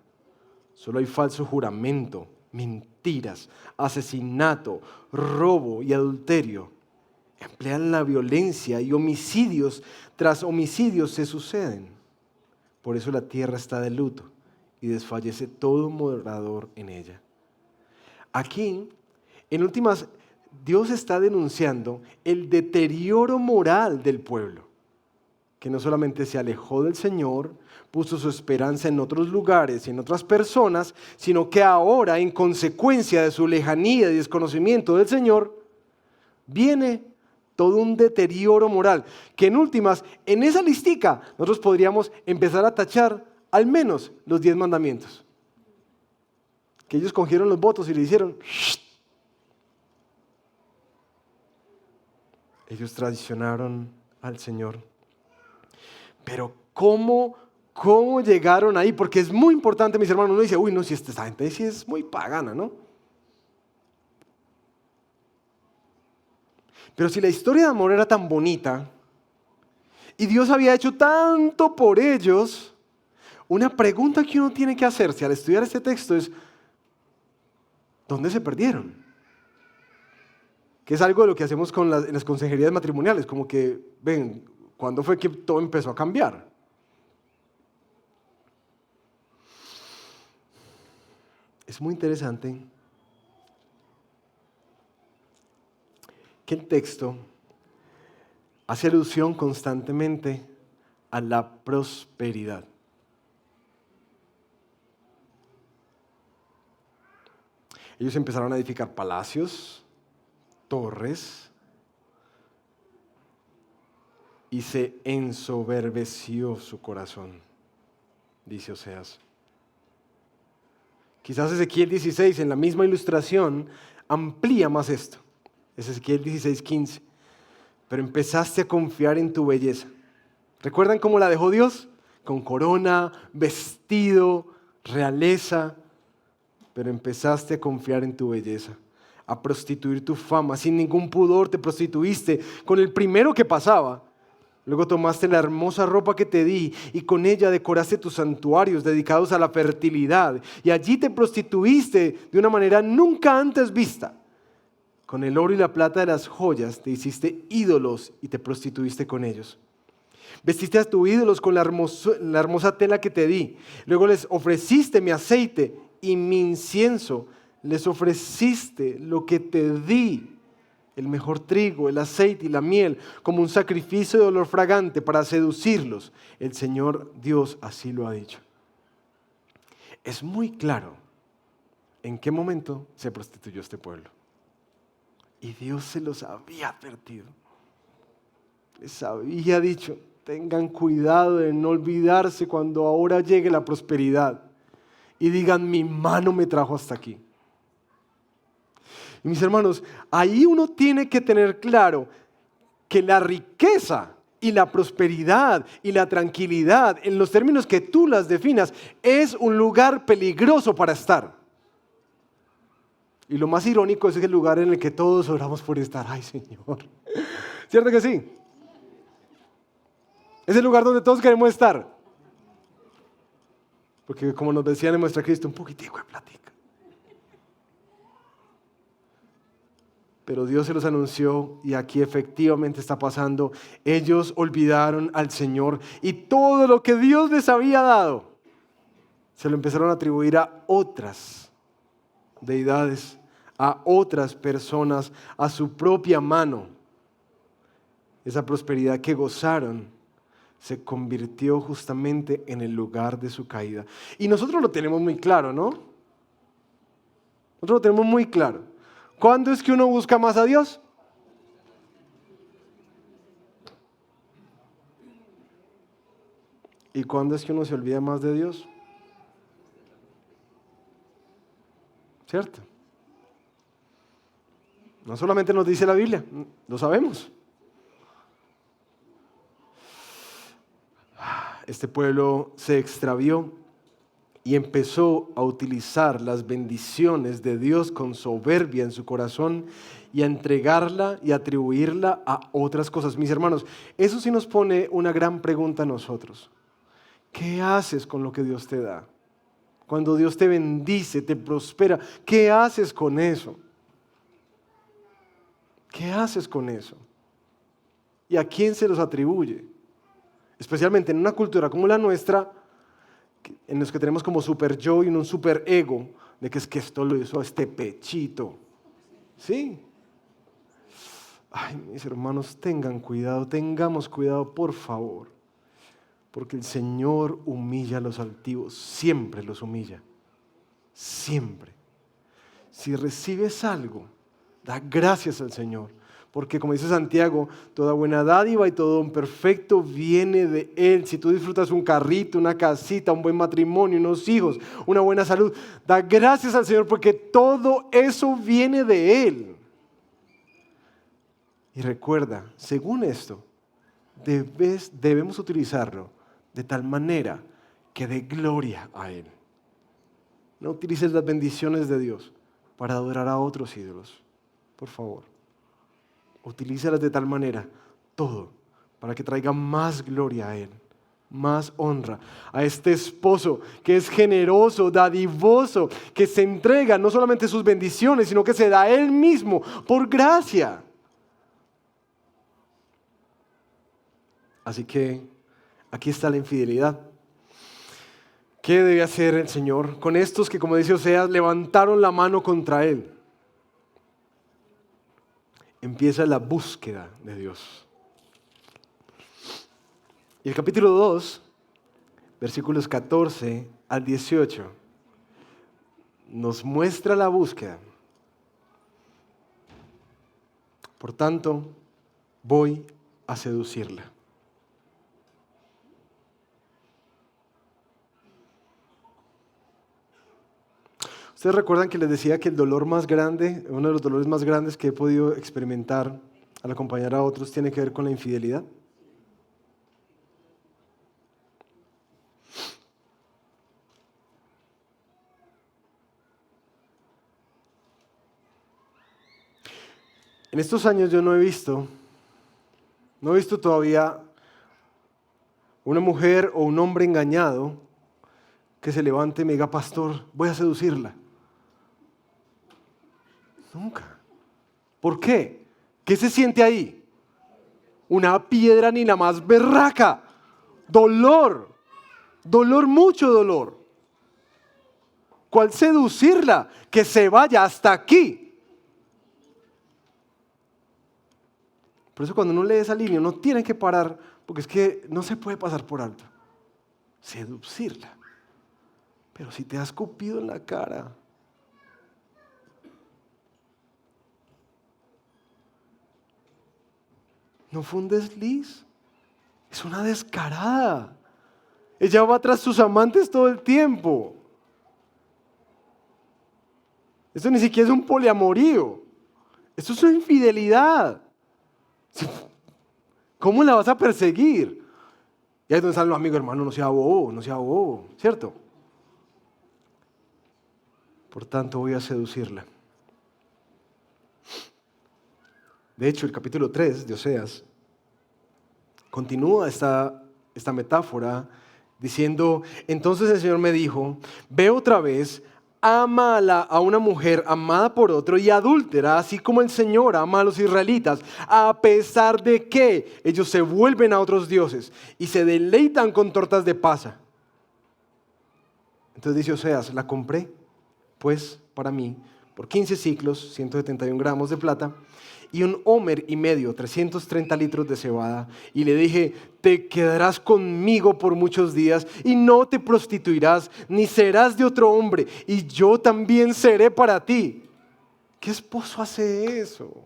Solo hay falso juramento, mentiras, asesinato, robo y adulterio. Emplean la violencia y homicidios tras homicidios se suceden. Por eso la tierra está de luto y desfallece todo morador en ella. Aquí, en últimas, Dios está denunciando el deterioro moral del pueblo, que no solamente se alejó del Señor, puso su esperanza en otros lugares y en otras personas, sino que ahora, en consecuencia de su lejanía y desconocimiento del Señor, viene todo un deterioro moral, que en últimas, en esa listica, nosotros podríamos empezar a tachar al menos los 10 mandamientos. Que ellos cogieron los votos y le hicieron, ¡shh! Ellos traicionaron al Señor. Pero ¿cómo llegaron ahí? Porque es muy importante, mis hermanos. Uno dice, uy, no, si esta gente sí es muy pagana, ¿no? Pero si la historia de amor era tan bonita y Dios había hecho tanto por ellos, una pregunta que uno tiene que hacerse al estudiar este texto es, ¿dónde se perdieron? Que es algo de lo que hacemos en las consejerías matrimoniales, como que, ven, ¿cuándo fue que todo empezó a cambiar? Es muy interesante que el texto hace alusión constantemente a la prosperidad. Ellos empezaron a edificar palacios, torres, y se ensoberbeció su corazón, dice Oseas. Quizás Ezequiel 16, en la misma ilustración, amplía más esto. Es Ezequiel 16:15. Pero empezaste a confiar en tu belleza. ¿Recuerdan cómo la dejó Dios? Con corona, vestido, realeza. pero empezaste a confiar en tu belleza, a prostituir tu fama. Sin ningún pudor te prostituiste con el primero que pasaba. Luego tomaste la hermosa ropa que te di y con ella decoraste tus santuarios dedicados a la fertilidad. Y allí te prostituiste de una manera nunca antes vista. Con el oro y la plata de las joyas te hiciste ídolos y te prostituiste con ellos. Vestiste a tus ídolos con la hermosa tela que te di. Luego les ofreciste mi aceite y mi incienso. Les ofreciste lo que te di, el mejor trigo, el aceite y la miel, como un sacrificio de olor fragante para seducirlos. El Señor Dios así lo ha dicho. Es muy claro en qué momento se prostituyó este pueblo. Y Dios se los había advertido. Les había dicho, tengan cuidado de no olvidarse cuando ahora llegue la prosperidad. Y digan, mi mano me trajo hasta aquí. Y mis hermanos, ahí uno tiene que tener claro que la riqueza y la prosperidad y la tranquilidad, en los términos que tú las definas, es un lugar peligroso para estar. Y lo más irónico es el lugar en el que todos oramos por estar. Ay, Señor. ¿Cierto que sí? Es el lugar donde todos queremos estar. Porque como nos decían en nuestra Cristo, un poquitico de plática. Pero Dios se los anunció y aquí efectivamente está pasando. Ellos olvidaron al Señor y todo lo que Dios les había dado se lo empezaron a atribuir a otras deidades, a otras personas, a su propia mano. Esa prosperidad que gozaron se convirtió justamente en el lugar de su caída. Y nosotros lo tenemos muy claro, ¿no? Nosotros lo tenemos muy claro. ¿Cuándo es que uno busca más a Dios? ¿Y cuándo es que uno se olvida más de Dios? ¿Cierto? No solamente nos dice la Biblia, lo sabemos. Este pueblo se extravió y empezó a utilizar las bendiciones de Dios con soberbia en su corazón y a entregarla y atribuirla a otras cosas. Mis hermanos, eso sí nos pone una gran pregunta a nosotros. ¿Qué haces con lo que Dios te da? Cuando Dios te bendice, te prospera, ¿qué haces con eso? ¿Qué haces con eso? ¿Y a quién se los atribuye? Especialmente en una cultura como la nuestra, en los que tenemos como super yo y un super ego, de que es que esto lo hizo a este pechito. ¿Sí? Ay, mis hermanos, tengan cuidado, tengamos cuidado, por favor. Porque el Señor humilla a los altivos, siempre los humilla. Siempre. Si recibes algo, da gracias al Señor. Porque como dice Santiago, toda buena dádiva y todo don perfecto viene de Él. Si tú disfrutas un carrito, una casita, un buen matrimonio, unos hijos, una buena salud, da gracias al Señor porque todo eso viene de Él. Y recuerda, según esto, debemos utilizarlo de tal manera que dé gloria a Él. No utilices las bendiciones de Dios para adorar a otros ídolos, por favor. Utilízalas de tal manera, todo, para que traiga más gloria a Él, más honra a este esposo que es generoso, dadivoso, que se entrega no solamente sus bendiciones, sino que se da a Él mismo por gracia. Así que aquí está la infidelidad. ¿Qué debe hacer el Señor con estos que, como dice Oseas, levantaron la mano contra Él? Empieza la búsqueda de Dios. Y el capítulo 2, versículos 14 al 18, nos muestra la búsqueda. Por tanto, voy a seducirla. ¿Ustedes recuerdan que les decía que el dolor más grande, uno de los dolores más grandes que he podido experimentar al acompañar a otros tiene que ver con la infidelidad? En estos años yo no he visto todavía una mujer o un hombre engañado que se levante y me diga, pastor, voy a seducirla. Nunca. ¿Por qué? ¿Qué se siente ahí? Una piedra ni la más berraca. Dolor. Dolor, mucho dolor. ¿Cuál seducirla? Que se vaya hasta aquí. Por eso cuando uno lee esa línea, uno tiene que parar, porque es que no se puede pasar por alto. Seducirla. Pero si te has escupido en la cara, no fue un desliz, es una descarada. Ella va tras sus amantes todo el tiempo. Esto ni siquiera es un poliamorío. Esto es una infidelidad. ¿Cómo la vas a perseguir? Y ahí es donde están los amigos, hermano, no sea bobo, ¿cierto? Por tanto, voy a seducirla. De hecho, el capítulo 3 de Oseas continúa esta metáfora diciendo, entonces el Señor me dijo, ve otra vez, ama a una mujer amada por otro y adúltera, así como el Señor ama a los israelitas, a pesar de que ellos se vuelven a otros dioses y se deleitan con tortas de pasa. Entonces dice Oseas, la compré pues para mí por 15 siclos, 171 gramos de plata, y un homer y medio, 330 litros de cebada. Y le dije, te quedarás conmigo por muchos días y no te prostituirás, ni serás de otro hombre, y yo también seré para ti. ¿Qué esposo hace eso?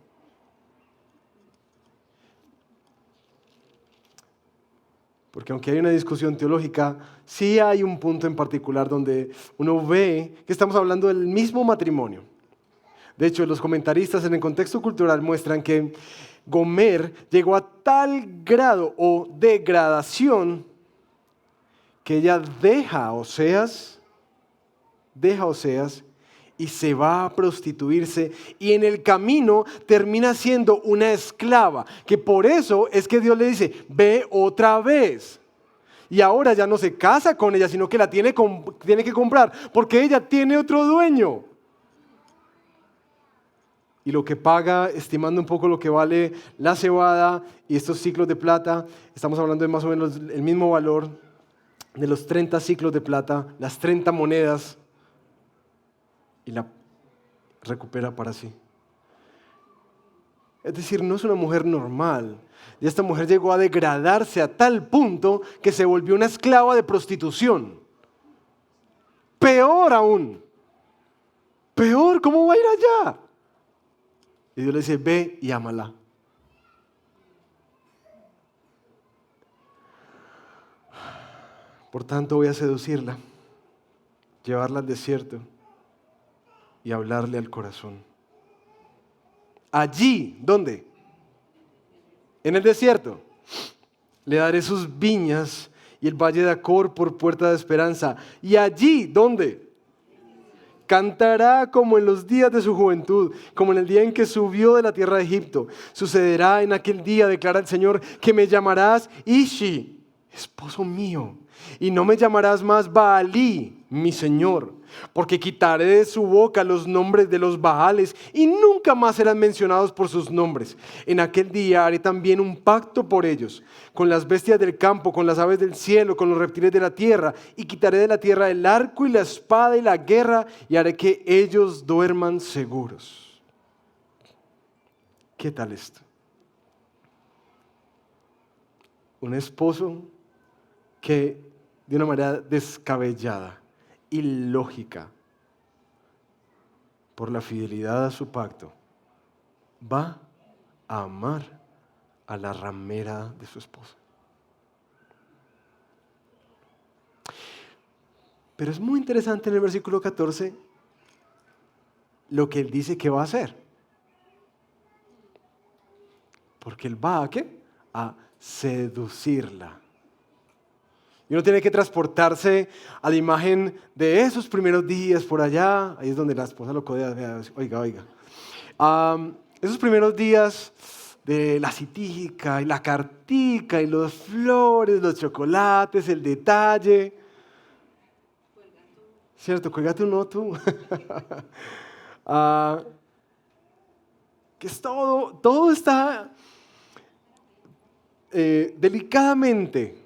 Porque aunque hay una discusión teológica, sí hay un punto en particular donde uno ve que estamos hablando del mismo matrimonio. De hecho, los comentaristas en el contexto cultural muestran que Gomer llegó a tal grado o degradación que ella deja a Oseas y se va a prostituirse y en el camino termina siendo una esclava, que por eso es que Dios le dice, ve otra vez. Y ahora ya no se casa con ella, sino que la tiene que comprar, porque ella tiene otro dueño. Y lo que paga, estimando un poco lo que vale la cebada y estos ciclos de plata, estamos hablando de más o menos el mismo valor de los 30 ciclos de plata, las 30 monedas, y la recupera para sí. Es decir, no es una mujer normal. Y esta mujer llegó a degradarse a tal punto que se volvió una esclava de prostitución. Peor aún. Peor, ¿cómo va a ir allá? Y Dios le dice, ve y ámala. Por tanto voy a seducirla, llevarla al desierto y hablarle al corazón. Allí, ¿dónde? En el desierto. Le daré sus viñas y el valle de Acor por puerta de esperanza. Y allí, ¿dónde? Cantará como en los días de su juventud, como en el día en que subió de la tierra de Egipto. Sucederá en aquel día, declara el Señor, que me llamarás Ishi, esposo mío, y no me llamarás más Baalí, mi Señor, porque quitaré de su boca los nombres de los Baales y nunca más serán mencionados por sus nombres. En aquel día haré también un pacto por ellos, con las bestias del campo, con las aves del cielo, con los reptiles de la tierra, y quitaré de la tierra el arco y la espada y la guerra, y haré que ellos duerman seguros. ¿Qué tal esto? Un esposo que de una manera descabellada, ilógica, por la fidelidad a su pacto, va a amar a la ramera de su esposa. Pero es muy interesante en el versículo 14 lo que él dice que va a hacer. Porque él va a ¿qué? A seducirla. Y uno tiene que transportarse a la imagen de esos primeros días por allá. Ahí es donde la esposa lo codea. Oiga. Esos primeros días de la citica y la cartica y los flores, los chocolates, el detalle. ¿Cierto? Cuélgate uno tú. Ah, que es todo está delicadamente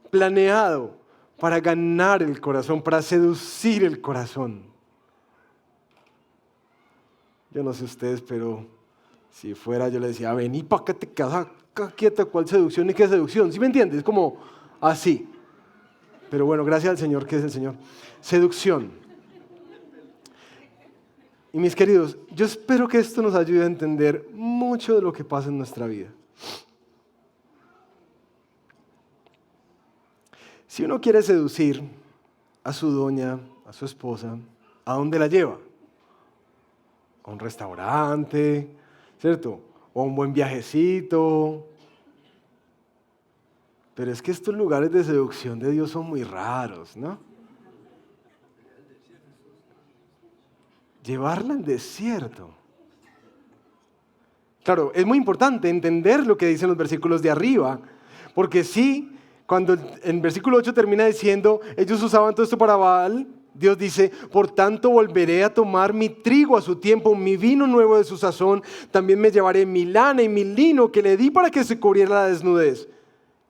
planeado para ganar el corazón, para seducir el corazón. Yo no sé ustedes, pero si fuera yo le decía, vení para que te quedas acá quieta, ¿cuál seducción y qué seducción? ¿Sí me entiendes? Es como así. Pero bueno, gracias al Señor, que es el Señor. Seducción. Y mis queridos, yo espero que esto nos ayude a entender mucho de lo que pasa en nuestra vida. Si uno quiere seducir a su doña, a su esposa, ¿a dónde la lleva? A un restaurante, ¿cierto? O a un buen viajecito. Pero es que estos lugares de seducción de Dios son muy raros, ¿no? Llevarla al desierto. Claro, es muy importante entender lo que dicen los versículos de arriba, porque sí, cuando en versículo 8 termina diciendo, ellos usaban todo esto para Baal, Dios dice, por tanto volveré a tomar mi trigo a su tiempo, mi vino nuevo de su sazón, también me llevaré mi lana y mi lino que le di para que se cubriera la desnudez.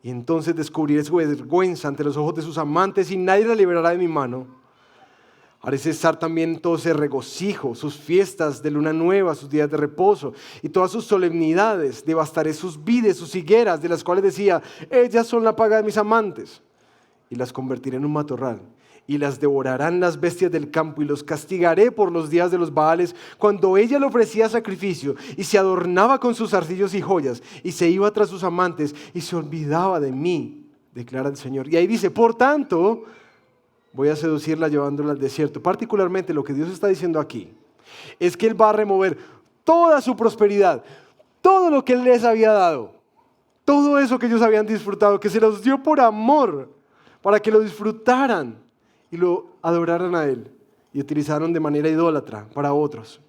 Y entonces descubriré su vergüenza ante los ojos de sus amantes y nadie la librará de mi mano. Haré cesar también todo ese regocijo, sus fiestas de luna nueva, sus días de reposo y todas sus solemnidades. Devastaré sus vides, sus higueras, de las cuales decía, ellas son la paga de mis amantes. Y las convertiré en un matorral. Y las devorarán las bestias del campo y los castigaré por los días de los Baales, cuando ella le ofrecía sacrificio y se adornaba con sus arcillos y joyas y se iba tras sus amantes y se olvidaba de mí, declara el Señor. Y ahí dice, por tanto, voy a seducirla llevándola al desierto. Particularmente lo que Dios está diciendo aquí es que Él va a remover toda su prosperidad, todo lo que Él les había dado, todo eso que ellos habían disfrutado, que se los dio por amor, para que lo disfrutaran y lo adoraran a Él y utilizaron de manera idólatra para otros.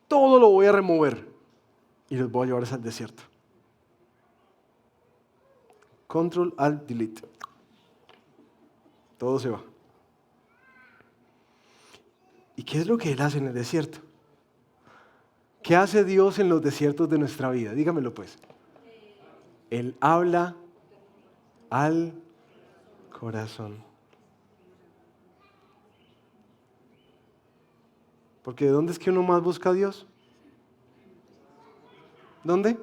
Todo lo voy a remover y los voy a llevar al desierto. Control, Alt, Delete. Todo se va. ¿Y qué es lo que Él hace en el desierto? ¿Qué hace Dios en los desiertos de nuestra vida? Dígamelo pues. Él habla al corazón. Porque ¿de dónde es que uno más busca a Dios? ¿Dónde?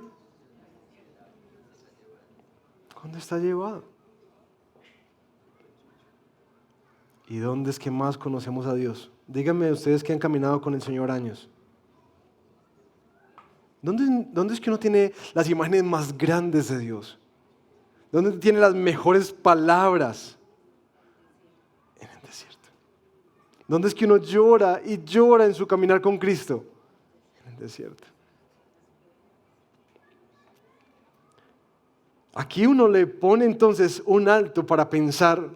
¿Dónde está llevado? ¿Y dónde es que más conocemos a Dios? Díganme ustedes que han caminado con el Señor años. ¿Dónde es que uno tiene las imágenes más grandes de Dios? ¿Dónde tiene las mejores palabras? En el desierto. ¿Dónde es que uno llora y llora en su caminar con Cristo? En el desierto. Aquí uno le pone entonces un alto para pensar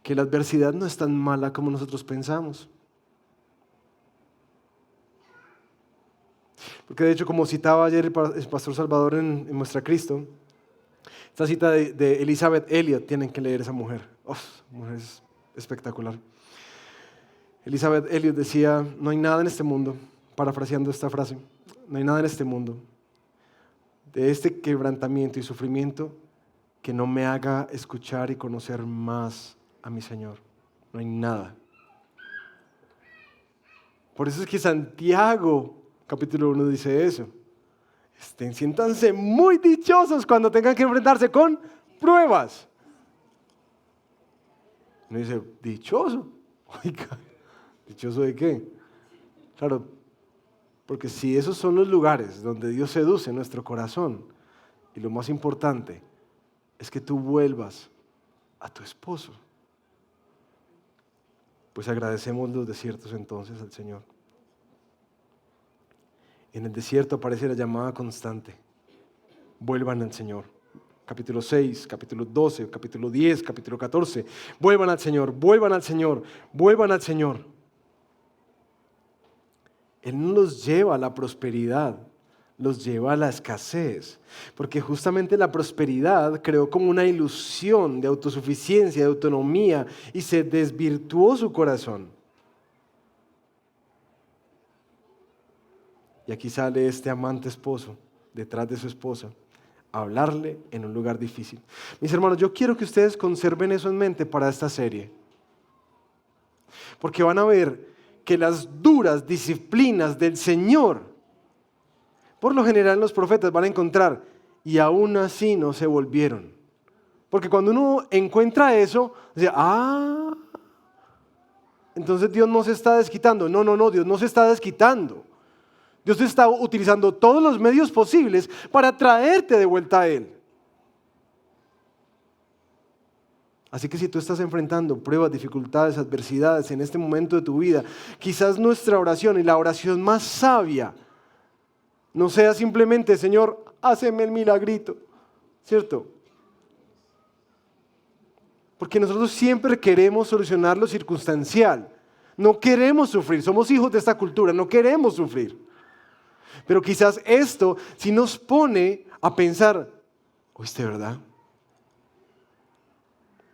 que la adversidad no es tan mala como nosotros pensamos. Porque de hecho, como citaba ayer el pastor Salvador en Muestra Cristo, esta cita de Elizabeth Elliot, tienen que leer esa mujer. Mujer es espectacular. Elizabeth Elliot decía, no hay nada en este mundo, parafraseando esta frase, no hay nada en este mundo de este quebrantamiento y sufrimiento que no me haga escuchar y conocer más a mi Señor. No hay nada. Por eso es que Santiago, capítulo 1, dice eso. Siéntanse muy dichosos cuando tengan que enfrentarse con pruebas. Uno dice, ¿dichoso? Oiga, ¿dichoso de qué? Claro, porque si esos son los lugares donde Dios seduce nuestro corazón, y lo más importante es que tú vuelvas a tu esposo, pues agradecemos los desiertos entonces al Señor. En el desierto aparece la llamada constante. Vuelvan al Señor. Capítulo 6, capítulo 12, capítulo 10, capítulo 14. Vuelvan al Señor, vuelvan al Señor, vuelvan al Señor. Él no los lleva a la prosperidad, los lleva a la escasez. Porque justamente la prosperidad creó como una ilusión de autosuficiencia, de autonomía, y se desvirtuó su corazón. Y aquí sale este amante esposo detrás de su esposa a hablarle en un lugar difícil. Mis hermanos, yo quiero que ustedes conserven eso en mente para esta serie. Porque van a ver que las duras disciplinas del Señor, por lo general los profetas van a encontrar, y aún así no se volvieron. Porque cuando uno encuentra eso, dice, entonces Dios no se está desquitando. No, Dios no se está desquitando. Dios está utilizando todos los medios posibles para traerte de vuelta a Él. Así que si tú estás enfrentando pruebas, dificultades, adversidades en este momento de tu vida, quizás nuestra oración y la oración más sabia no sea simplemente, Señor, háceme el milagrito, ¿cierto? Porque nosotros siempre queremos solucionar lo circunstancial. No queremos sufrir, somos hijos de esta cultura, no queremos sufrir. Pero quizás esto sí nos pone a pensar, ¿oíste, verdad?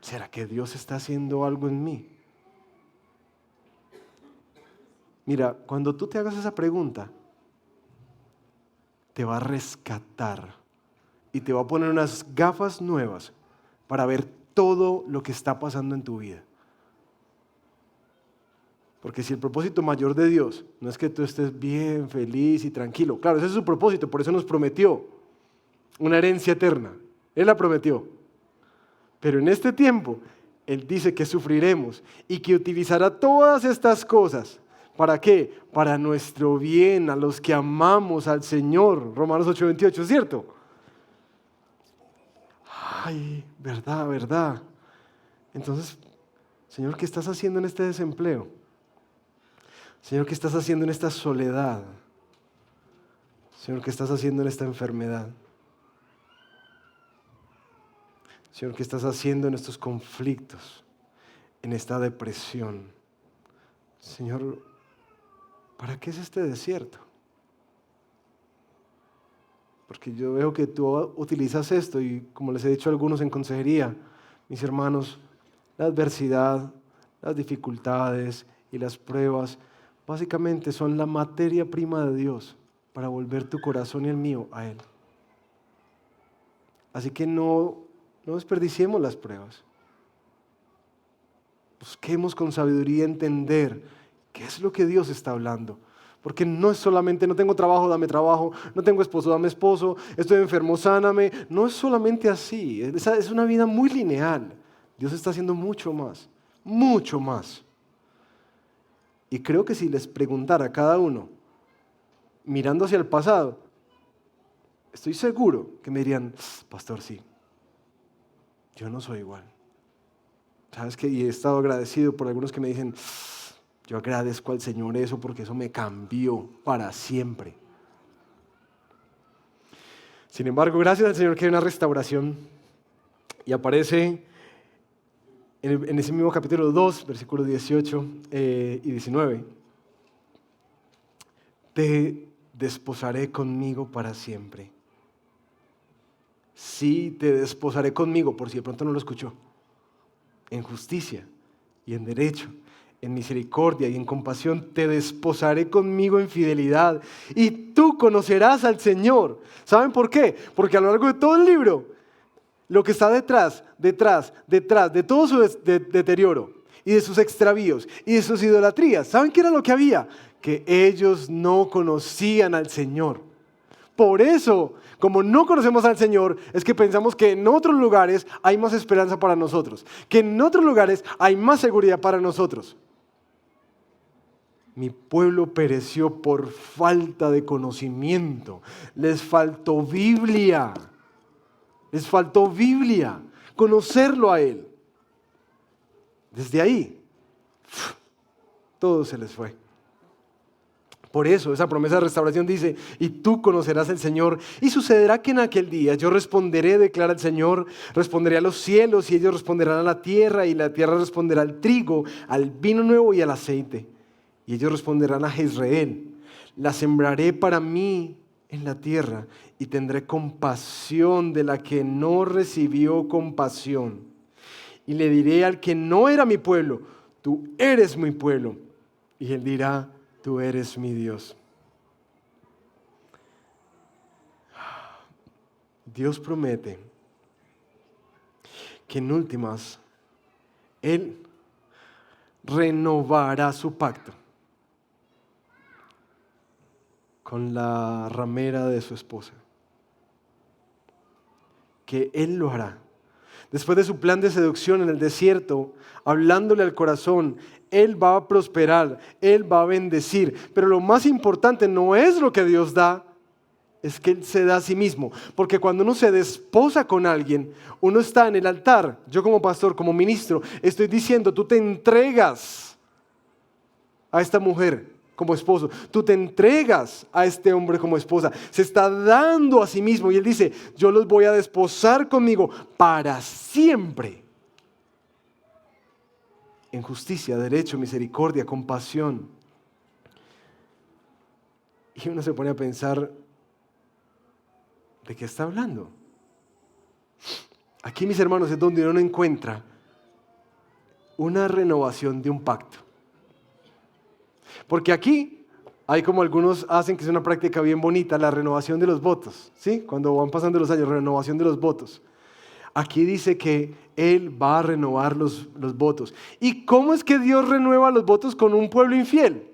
¿Será que Dios está haciendo algo en mí? Mira, cuando tú te hagas esa pregunta, te va a rescatar y te va a poner unas gafas nuevas para ver todo lo que está pasando en tu vida. Porque si el propósito mayor de Dios no es que tú estés bien, feliz y tranquilo, claro, ese es su propósito, por eso nos prometió una herencia eterna. Él la prometió. Pero en este tiempo, Él dice que sufriremos y que utilizará todas estas cosas. ¿Para qué? Para nuestro bien, a los que amamos al Señor. Romanos 8:28, ¿cierto? Ay, verdad. Entonces, Señor, ¿qué estás haciendo en este desempleo? Señor, ¿qué estás haciendo en esta soledad? Señor, ¿qué estás haciendo en esta enfermedad? Señor, ¿qué estás haciendo en estos conflictos, en esta depresión? Señor, ¿para qué es este desierto? Porque yo veo que tú utilizas esto y como les he dicho a algunos en consejería, mis hermanos, la adversidad, las dificultades y las pruebas básicamente son la materia prima de Dios para volver tu corazón y el mío a Él. Así que no desperdiciemos las pruebas. Busquemos con sabiduría entender qué es lo que Dios está hablando. Porque no es solamente, no tengo trabajo, dame trabajo, no tengo esposo, dame esposo, estoy enfermo, sáname. No es solamente así, es una vida muy lineal. Dios está haciendo mucho más, mucho más. Y creo que si les preguntara a cada uno, mirando hacia el pasado, estoy seguro que me dirían, pastor, sí, yo no soy igual. ¿Sabes qué? Y he estado agradecido por algunos que me dicen, yo agradezco al Señor eso porque eso me cambió para siempre. Sin embargo, gracias al Señor que hay una restauración y aparece en ese mismo capítulo 2, versículos 18 y 19. Te desposaré conmigo para siempre. Sí, te desposaré conmigo, por si de pronto no lo escuchó. En justicia y en derecho, en misericordia y en compasión, te desposaré conmigo en fidelidad y tú conocerás al Señor. ¿Saben por qué? Porque a lo largo de todo el libro, lo que está detrás de todo su deterioro y de sus extravíos y de sus idolatrías, ¿saben qué era lo que había? Que ellos no conocían al Señor. Por eso, como no conocemos al Señor, es que pensamos que en otros lugares hay más esperanza para nosotros, que en otros lugares hay más seguridad para nosotros. Mi pueblo pereció por falta de conocimiento. Les faltó Biblia. Les faltó Biblia, conocerlo a Él. Desde ahí, todo se les fue. Por eso esa promesa de restauración dice, y tú conocerás al Señor, y sucederá que en aquel día yo responderé, declara el Señor, responderé a los cielos, y ellos responderán a la tierra, y la tierra responderá al trigo, al vino nuevo y al aceite. Y ellos responderán a Jezreel, La sembraré para mí en la tierra y tendré compasión de la que no recibió compasión. Y le diré al que no era mi pueblo, tú eres mi pueblo. Y él dirá, tú eres mi Dios. Dios promete que en últimas Él renovará su pacto con la ramera de su esposa. Que Él lo hará. Después de su plan de seducción en el desierto, hablándole al corazón, Él va a prosperar, Él va a bendecir. Pero lo más importante no es lo que Dios da, es que Él se da a sí mismo. Porque cuando uno se desposa con alguien, uno está en el altar. Yo como pastor, como ministro, estoy diciendo, tú te entregas a esta mujer como esposo. Tú te entregas a este hombre como esposa. Se está dando a sí mismo. Y Él dice, yo los voy a desposar conmigo para siempre. En justicia, derecho, misericordia, compasión. Y uno se pone a pensar, ¿de qué está hablando? Aquí, mis hermanos, es donde uno encuentra una renovación de un pacto. Porque aquí hay como algunos hacen que es una práctica bien bonita, la renovación de los votos, ¿sí? Cuando van pasando los años, renovación de los votos. Aquí dice que Él va a renovar los votos. ¿Y cómo es que Dios renueva los votos con un pueblo infiel?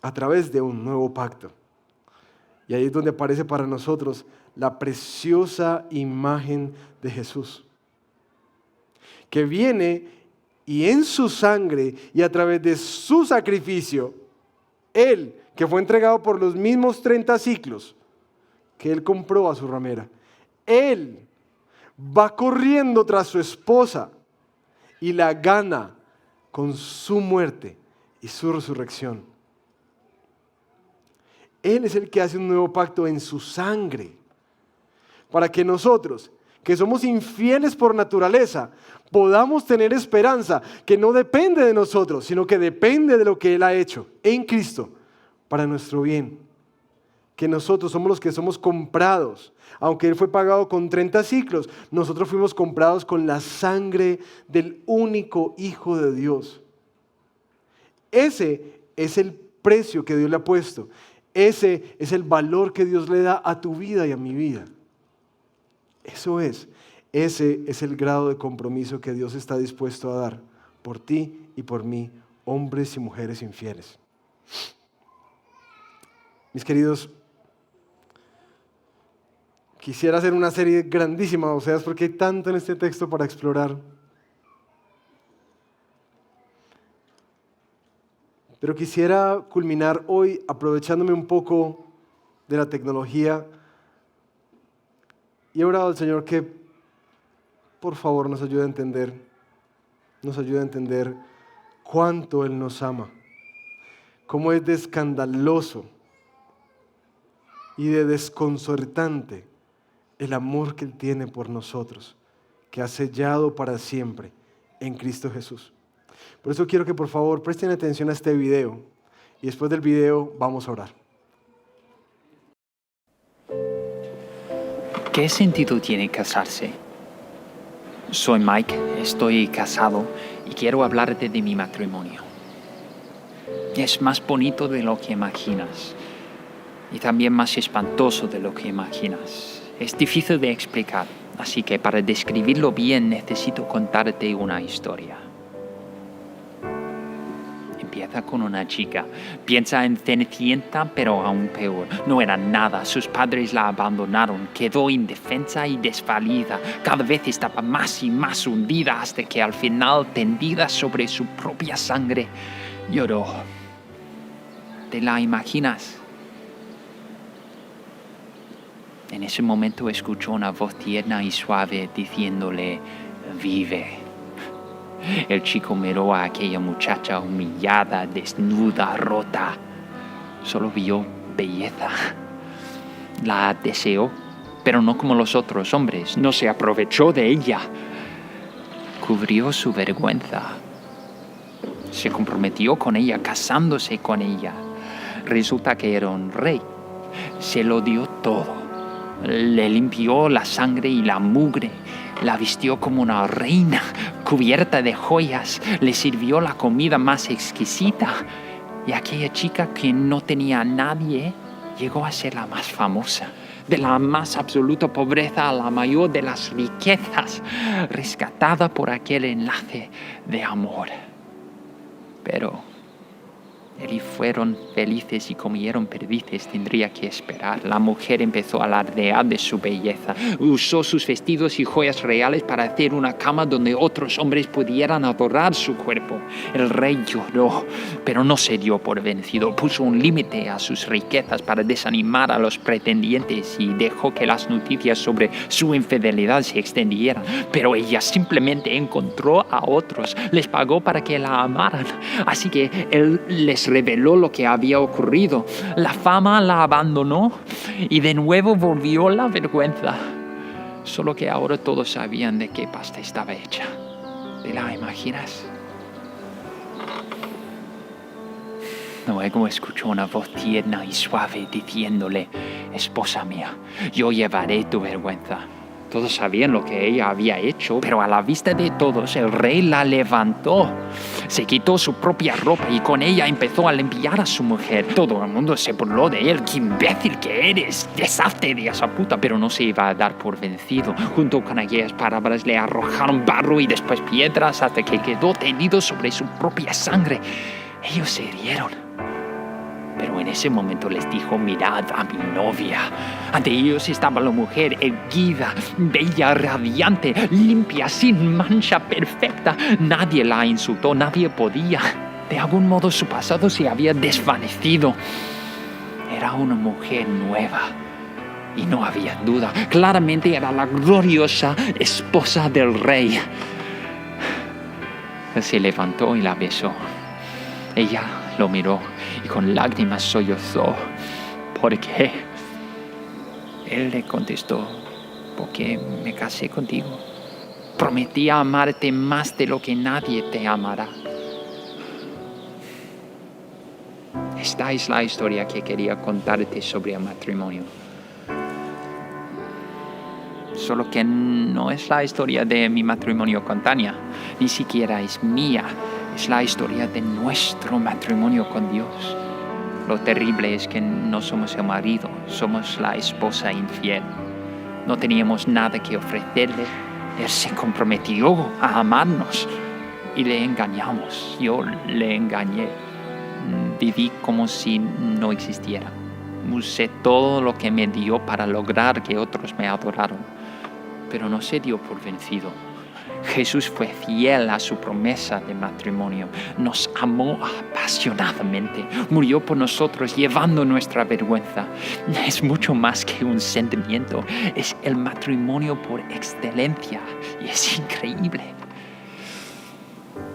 A través de un nuevo pacto. Y ahí es donde aparece para nosotros la preciosa imagen de Jesús, que viene y en su sangre y a través de su sacrificio, Él, que fue entregado por los mismos 30 ciclos que Él compró a su ramera, Él va corriendo tras su esposa y la gana con su muerte y su resurrección. Él es el que hace un nuevo pacto en su sangre, para que nosotros, que somos infieles por naturaleza, podamos tener esperanza que no depende de nosotros, sino que depende de lo que Él ha hecho en Cristo para nuestro bien. Que nosotros somos los que somos comprados. Aunque Él fue pagado con 30 ciclos, nosotros fuimos comprados con la sangre del único Hijo de Dios. Ese es el precio que Dios le ha puesto. Ese es el valor que Dios le da a tu vida y a mi vida. Ese es el grado de compromiso que Dios está dispuesto a dar por ti y por mí, hombres y mujeres infieles. Mis queridos, quisiera hacer una serie grandísima, o sea, es porque hay tanto en este texto para explorar. Pero quisiera culminar hoy aprovechándome un poco de la tecnología y he orado al Señor que por favor nos ayude a entender cuánto Él nos ama, cómo es de escandaloso y de desconcertante el amor que Él tiene por nosotros, que ha sellado para siempre en Cristo Jesús. Por eso quiero que por favor presten atención a este video y después del video vamos a orar. ¿Qué sentido tiene casarse? Soy Mike, estoy casado y quiero hablarte de mi matrimonio. Es más bonito de lo que imaginas y también más espantoso de lo que imaginas. Es difícil de explicar, así que para describirlo bien necesito contarte una historia. Empieza con una chica. Piensa en Cenicienta, pero aún peor. No era nada. Sus padres la abandonaron. Quedó indefensa y desvalida. Cada vez estaba más y más hundida hasta que al final, tendida sobre su propia sangre, lloró. ¿Te la imaginas? En ese momento escuchó una voz tierna y suave diciéndole, vive. El chico miró a aquella muchacha humillada, desnuda, rota. Solo vio belleza. La deseó, pero no como los otros hombres. No se aprovechó de ella. Cubrió su vergüenza. Se comprometió con ella, casándose con ella. Resulta que era un rey. Se lo dio todo. Le limpió la sangre y la mugre. La vistió como una reina cubierta de joyas. Le sirvió la comida más exquisita. Y aquella chica que no tenía a nadie llegó a ser la más famosa. De la más absoluta pobreza a la mayor de las riquezas, rescatada por aquel enlace de amor. Pero y fueron felices y comieron perdices, tendría que esperar. La mujer empezó a alardear de su belleza. Usó sus vestidos y joyas reales para hacer una cama donde otros hombres pudieran adorar su cuerpo. El rey lloró, pero no se dio por vencido. Puso un límite a sus riquezas para desanimar a los pretendientes y dejó que las noticias sobre su infidelidad se extendieran. Pero ella simplemente encontró a otros, les pagó para que la amaran. Así que él les reveló lo que había ocurrido. La fama la abandonó y de nuevo volvió la vergüenza. Solo que ahora todos sabían de qué pasta estaba hecha. ¿Te la imaginas? Luego escuchó una voz tierna y suave diciéndole: esposa mía, yo llevaré tu vergüenza. Todos sabían lo que ella había hecho, pero a la vista de todos el rey la levantó. Se quitó su propia ropa y con ella empezó a limpiar a su mujer. Todo el mundo se burló de él. ¡Qué imbécil que eres! ¡Deshazte de esa puta! Pero no se iba a dar por vencido. Junto con aquellas palabras le arrojaron barro y después piedras hasta que quedó tendido sobre su propia sangre. Ellos se rieron. Pero en ese momento les dijo: mirad a mi novia. Ante ellos estaba la mujer erguida, bella, radiante, limpia, sin mancha, perfecta. Nadie la insultó, nadie podía. De algún modo su pasado se había desvanecido. Era una mujer nueva. Y no había duda, claramente era la gloriosa esposa del rey. Él se levantó y la besó. Ella lo miró y con lágrimas sollozó. ¿Por qué? Él le contestó: porque me casé contigo. Prometí amarte más de lo que nadie te amará. Esta es la historia que quería contarte sobre el matrimonio. Solo que no es la historia de mi matrimonio con Tania, ni siquiera es mía. Es la historia de nuestro matrimonio con Dios. Lo terrible es que no somos el marido, somos la esposa infiel. No teníamos nada que ofrecerle. Él se comprometió a amarnos y le engañamos. Yo le engañé. Viví como si no existiera. Usé todo lo que me dio para lograr que otros me adoraran. Pero no se dio por vencido. Jesús fue fiel a su promesa de matrimonio. Nos amó apasionadamente. Murió por nosotros llevando nuestra vergüenza. Es mucho más que un sentimiento. Es el matrimonio por excelencia. Y es increíble.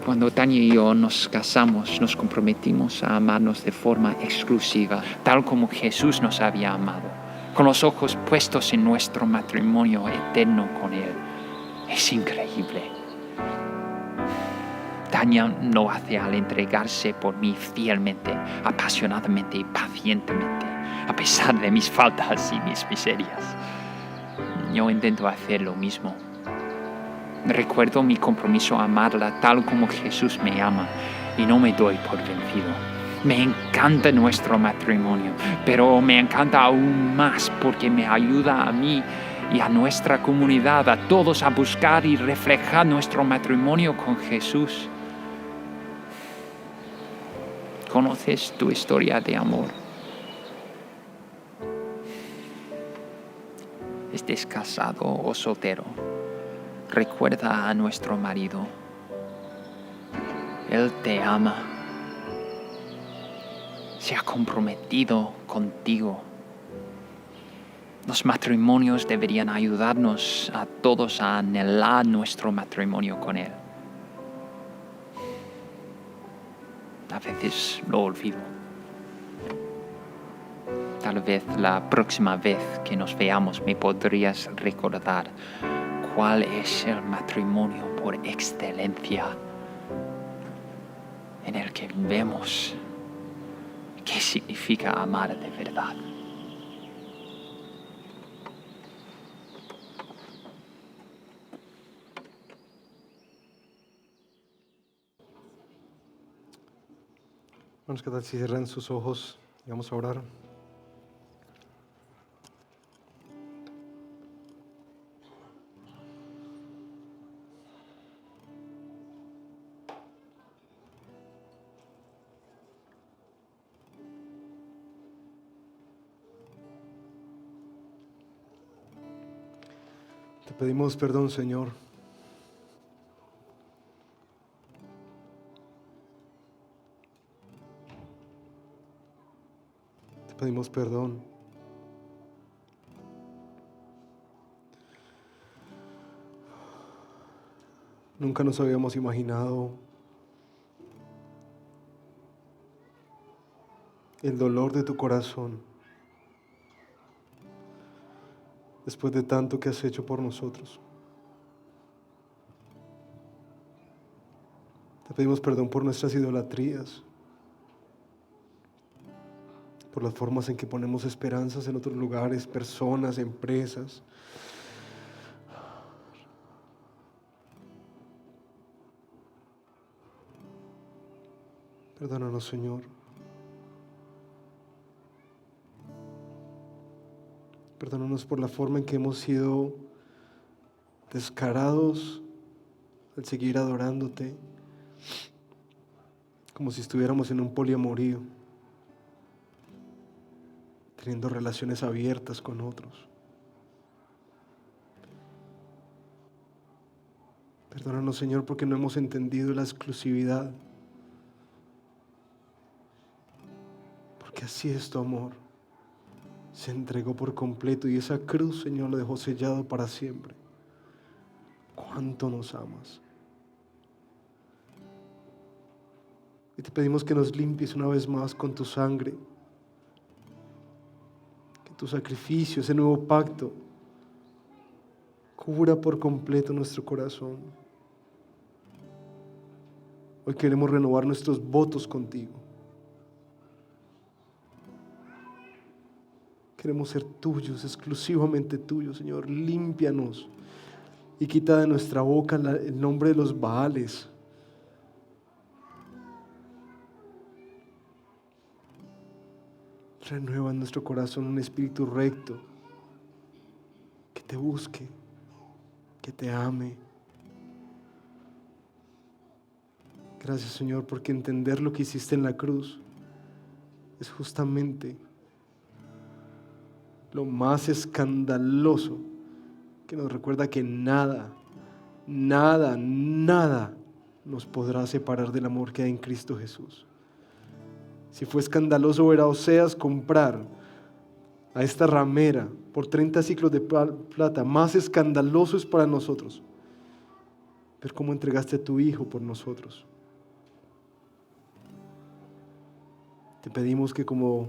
Cuando Tania y yo nos casamos, nos comprometimos a amarnos de forma exclusiva, tal como Jesús nos había amado, con los ojos puestos en nuestro matrimonio eterno con Él. Es increíble. Tania lo hace al entregarse por mí fielmente, apasionadamente y pacientemente, a pesar de mis faltas y mis miserias. Yo intento hacer lo mismo. Recuerdo mi compromiso a amarla tal como Jesús me ama y no me doy por vencido. Me encanta nuestro matrimonio, pero me encanta aún más porque me ayuda a mí y a nuestra comunidad, a todos, a buscar y reflejar nuestro matrimonio con Jesús. ¿Conoces tu historia de amor? ¿Estés casado o soltero? Recuerda a nuestro marido. Él te ama. Se ha comprometido contigo. Los matrimonios deberían ayudarnos a todos a anhelar nuestro matrimonio con Él. A veces lo olvido. Tal vez la próxima vez que nos veamos me podrías recordar cuál es el matrimonio por excelencia en el que vemos qué significa amar de verdad. Hermanos, ¿qué tal si cierran sus ojos y vamos a orar? Te pedimos perdón, Señor. Te pedimos perdón. Nunca nos habíamos imaginado el dolor de tu corazón después de tanto que has hecho por nosotros. Te pedimos perdón por nuestras idolatrías, por las formas en que ponemos esperanzas en otros lugares, personas, empresas. Perdónanos, Señor. Perdónanos por la forma en que hemos sido descarados al seguir adorándote, como si estuviéramos en un poliamorío, teniendo relaciones abiertas con otros. Perdónanos, Señor, porque no hemos entendido la exclusividad, porque así es tu amor. Se entregó por completo y esa cruz, Señor, lo dejó sellado para siempre. ¿Cuánto nos amas? Y te pedimos que nos limpies una vez más con tu sangre, que tu sacrificio, ese nuevo pacto, cubra por completo nuestro corazón. Hoy queremos renovar nuestros votos contigo. Queremos ser tuyos, exclusivamente tuyos, Señor. Límpianos y quita de nuestra boca el nombre de los Baales. Renueva en nuestro corazón un espíritu recto que te busque, que te ame. Gracias, Señor, porque entender lo que hiciste en la cruz es justamente lo más escandaloso, que nos recuerda que nada nos podrá separar del amor que hay en Cristo Jesús. Si fue escandaloso ver a Oseas comprar a esta ramera por 30 ciclos de plata, más escandaloso es para nosotros ver cómo entregaste a tu Hijo por nosotros. Te pedimos que, como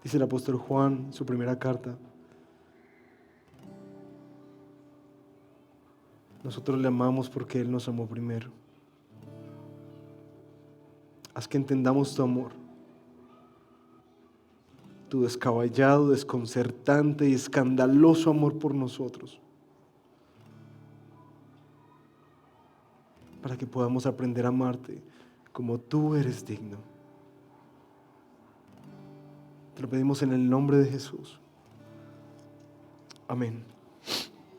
dice el apóstol Juan en su primera carta, nosotros le amamos porque Él nos amó primero. Haz que entendamos tu amor, tu descabellado, desconcertante y escandaloso amor por nosotros, para que podamos aprender a amarte como tú eres digno. Te lo pedimos en el nombre de Jesús. Amén.